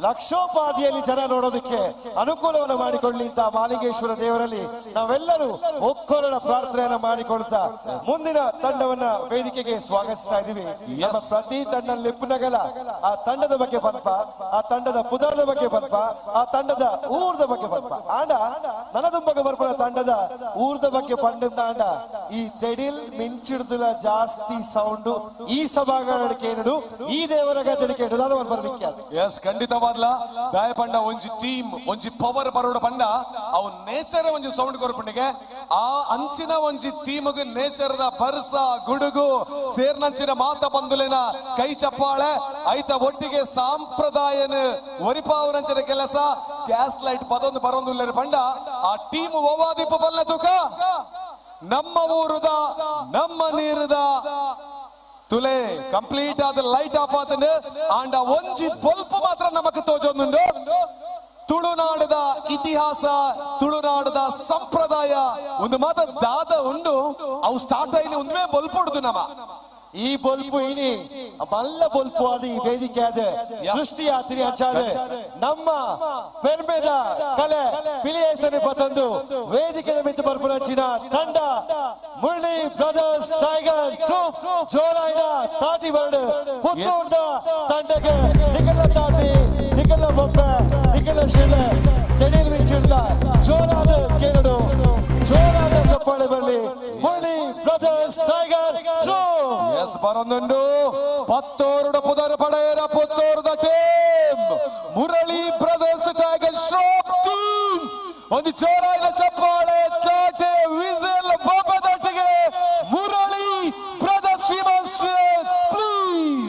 ಲಕ್ಷೋಪಾದಿಯಲ್ಲಿ ಜನ ನೋಡೋದಕ್ಕೆ ಅನುಕೂಲವನ್ನು ಮಾಡಿಕೊಳ್ಳಿ ಅಂತ ಮಾಲಿಂಗೇಶ್ವರ ದೇವರಲ್ಲಿ ನಾವೆಲ್ಲರೂ ಒಕ್ಕೊರಳ ಪ್ರಾರ್ಥನೆಯನ್ನ ಮಾಡಿಕೊಳ್ತಾ ಮುಂದಿನ ತಂಡವನ್ನ ವೇದಿಕೆಗೆ ಸ್ವಾಗತಿಸ್ತಾ ಇದೀವಿ. ನಮ್ಮ ಪ್ರತಿ ತಂಡ ಲಿಪ್ಪನಗಲ ಆ ತಂಡದ ಬಗ್ಗೆ ಪನ್ಪ, ಆ ತಂಡದ ಪುದರದ ಬಗ್ಗೆ ಪನ್ಪ, ಆ ತಂಡದ ಊರ್ದ ಬಗ್ಗೆ ಪನ್ಪ ಆಂಡ ನನದುಂಬಗ ಬರ್ಪುನ ತಂಡದ ಊರ್ದ ಬಗ್ಗೆ ಪಂಡಿಂದ ಆಂಡ ಈ ತೆಡಿಲ್ ಮಿಂಚಿಡ್ದುಲ ಜಾಸ್ತಿ ಸೌಂಡ್ ಈ ಸಭಾಂಗಣಕ್ಕೆ ಏನುಡು ಈ ದೇವರ ಗದ್ದಡಿಕೆ ಏನುಡು ಅದು ಒಂದು ವಿಖ್ಯಾತ. ಎಸ್ ಖಂಡಿತವಾದ್ಲ ದಾಯ ಪಂಡ ಒಂಜಿ ಟೀಮ್ ಒಂಜಿ ಪವರ್ ಬರೋಡ ಪಂಡ ಅವು ನೇಚರ್ ಒಂಜಿ ಸೌಂಡ್ ಕೊರ್ಪುಂಡಿಗೆ ಆ ಅಂಚಿನ ಒಂಜಿ ಟೀಮ್ಗೆ ನೇಚರ್ ದ ಬರ್ಸ ಗುಡುಗು ಸೇರ್ನಂಚಿನ ಮಾತ ಬಂದುಲಿನ ಕೈ ಚಪ್ಪಾಳೆ ಐತ ಒಟ್ಟಿಗೆ ಸಾಂಪ್ರದಾಯನ ಒರಿಪಾವರಂಚಿನ ಕೆಲಸ ಗ್ಯಾಸ್ ಲೈಟ್ ಪದೊಂದು ಬರೋದಿಲ್ಲ ಪಂಡ ಆ ಟೀಮ್ ಓವಾದಿಪ್ಪ ಬಲ್ಲ ತುಕ ನಮ್ಮ ಊರುದ ನಮ್ಮ ನೀರುದ ತುಲೆ ಕಂಪ್ಲೀಟ್ ಆದ ಲೈಟ್ ಆಫ್ ಆತಂಡು ಆಂಡ ಒಂಜಿ ಬಲ್ಪ್ ಮಾತ್ರ ನಮಕ್ ತೋಜೊಂದುಂಡು ತುಳುನಾಡದ ಇತಿಹಾಸ ತುಳುನಾಡದ ಸಂಪ್ರದಾಯ ಒಂದು ಮಾತ ದಾದ ಉಂಡು ಅವು ಸ್ಟಾರ್ಟ್ ಆಯ್ಲಿ ಒಂದೇ ಬಲ್ಪ್ ಹೊಡ್ದು ನಮ್ಮ ಈ ಬಲ್ಪು ಇನಿ ಮಲ್ಲ ಬಲ್ಪು ಅದು ಈ ವೇದಿಕೆ ಅದು ಸೃಷ್ಟಿ ಆತಿರಿ ಹಚ್ಚಾದು ನಮ್ಮ ಪೆರ್ಮೆದ ಕಲೆ ಪಿಲಿಯೇಸನೆ ಪತಂದು ವೇದಿಕೆ ಮಿತ್ತು ಬರ್ಪುನಂಚಿನ ತಂಡ ಮುರಳಿ ಬ್ರದರ್ಸ್ ಟೈಗರ್ ಟ್ರೂಪ್ ಜೋರಾಯಿನ ತಾಟಿ ಬರ್ಡ್ ಪುತ್ತೂರ್ದ ತಂಡಕ್ಕೆ ನಿಖಲ ತಾಟಿ ನಿಖಲ ಬೊಬ್ಬೆ ನಿಖಲ ಶಿಲೆ ತೆಡಿಲ್ ಮಿಂಚಿಡ್ದ ಜೋರಾದ ಕೇರಡು ಜೋರಾದ ಚಪ್ಪಾಳೆ ಬರಲಿ Murali brothers tiger troupe. Yes ಬರೋದುಂಡು ಪತ್ತೋರುಡ ಪುದರ್ ಪಡೆಯರ ಪುತ್ತೂರ್ದ team Murali brothers tiger troupe team ಒಂದು ಜೋರಾಯಿನ ಚಪ್ಪಾಳೆ ತಾಟೆ ವಿಸಿಲ್ ಬಾಬದಟ್ಟಿಗೆ ಮುರಳಿ ಬ್ರದರ್ಸ್ ಪ್ಲೀಸ್.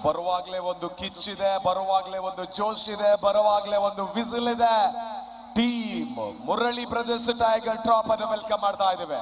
ಬರುವಾಗ್ಲೇ ಒಂದು ಕಿಚ್ಚಿದೆ, ಬರುವಾಗ್ಲೇ ಒಂದು ಜೋಶ್ ಇದೆ, ಬರುವಾಗ್ಲೇ ಒಂದು ವಿಸಿಲ್ ಇದೆ. Team Murali brothers tiger top ಅನ್ನು ವೆಲ್ಕಮ್ ಮಾಡ್ತಾ ಇದ್ದೇವೆ.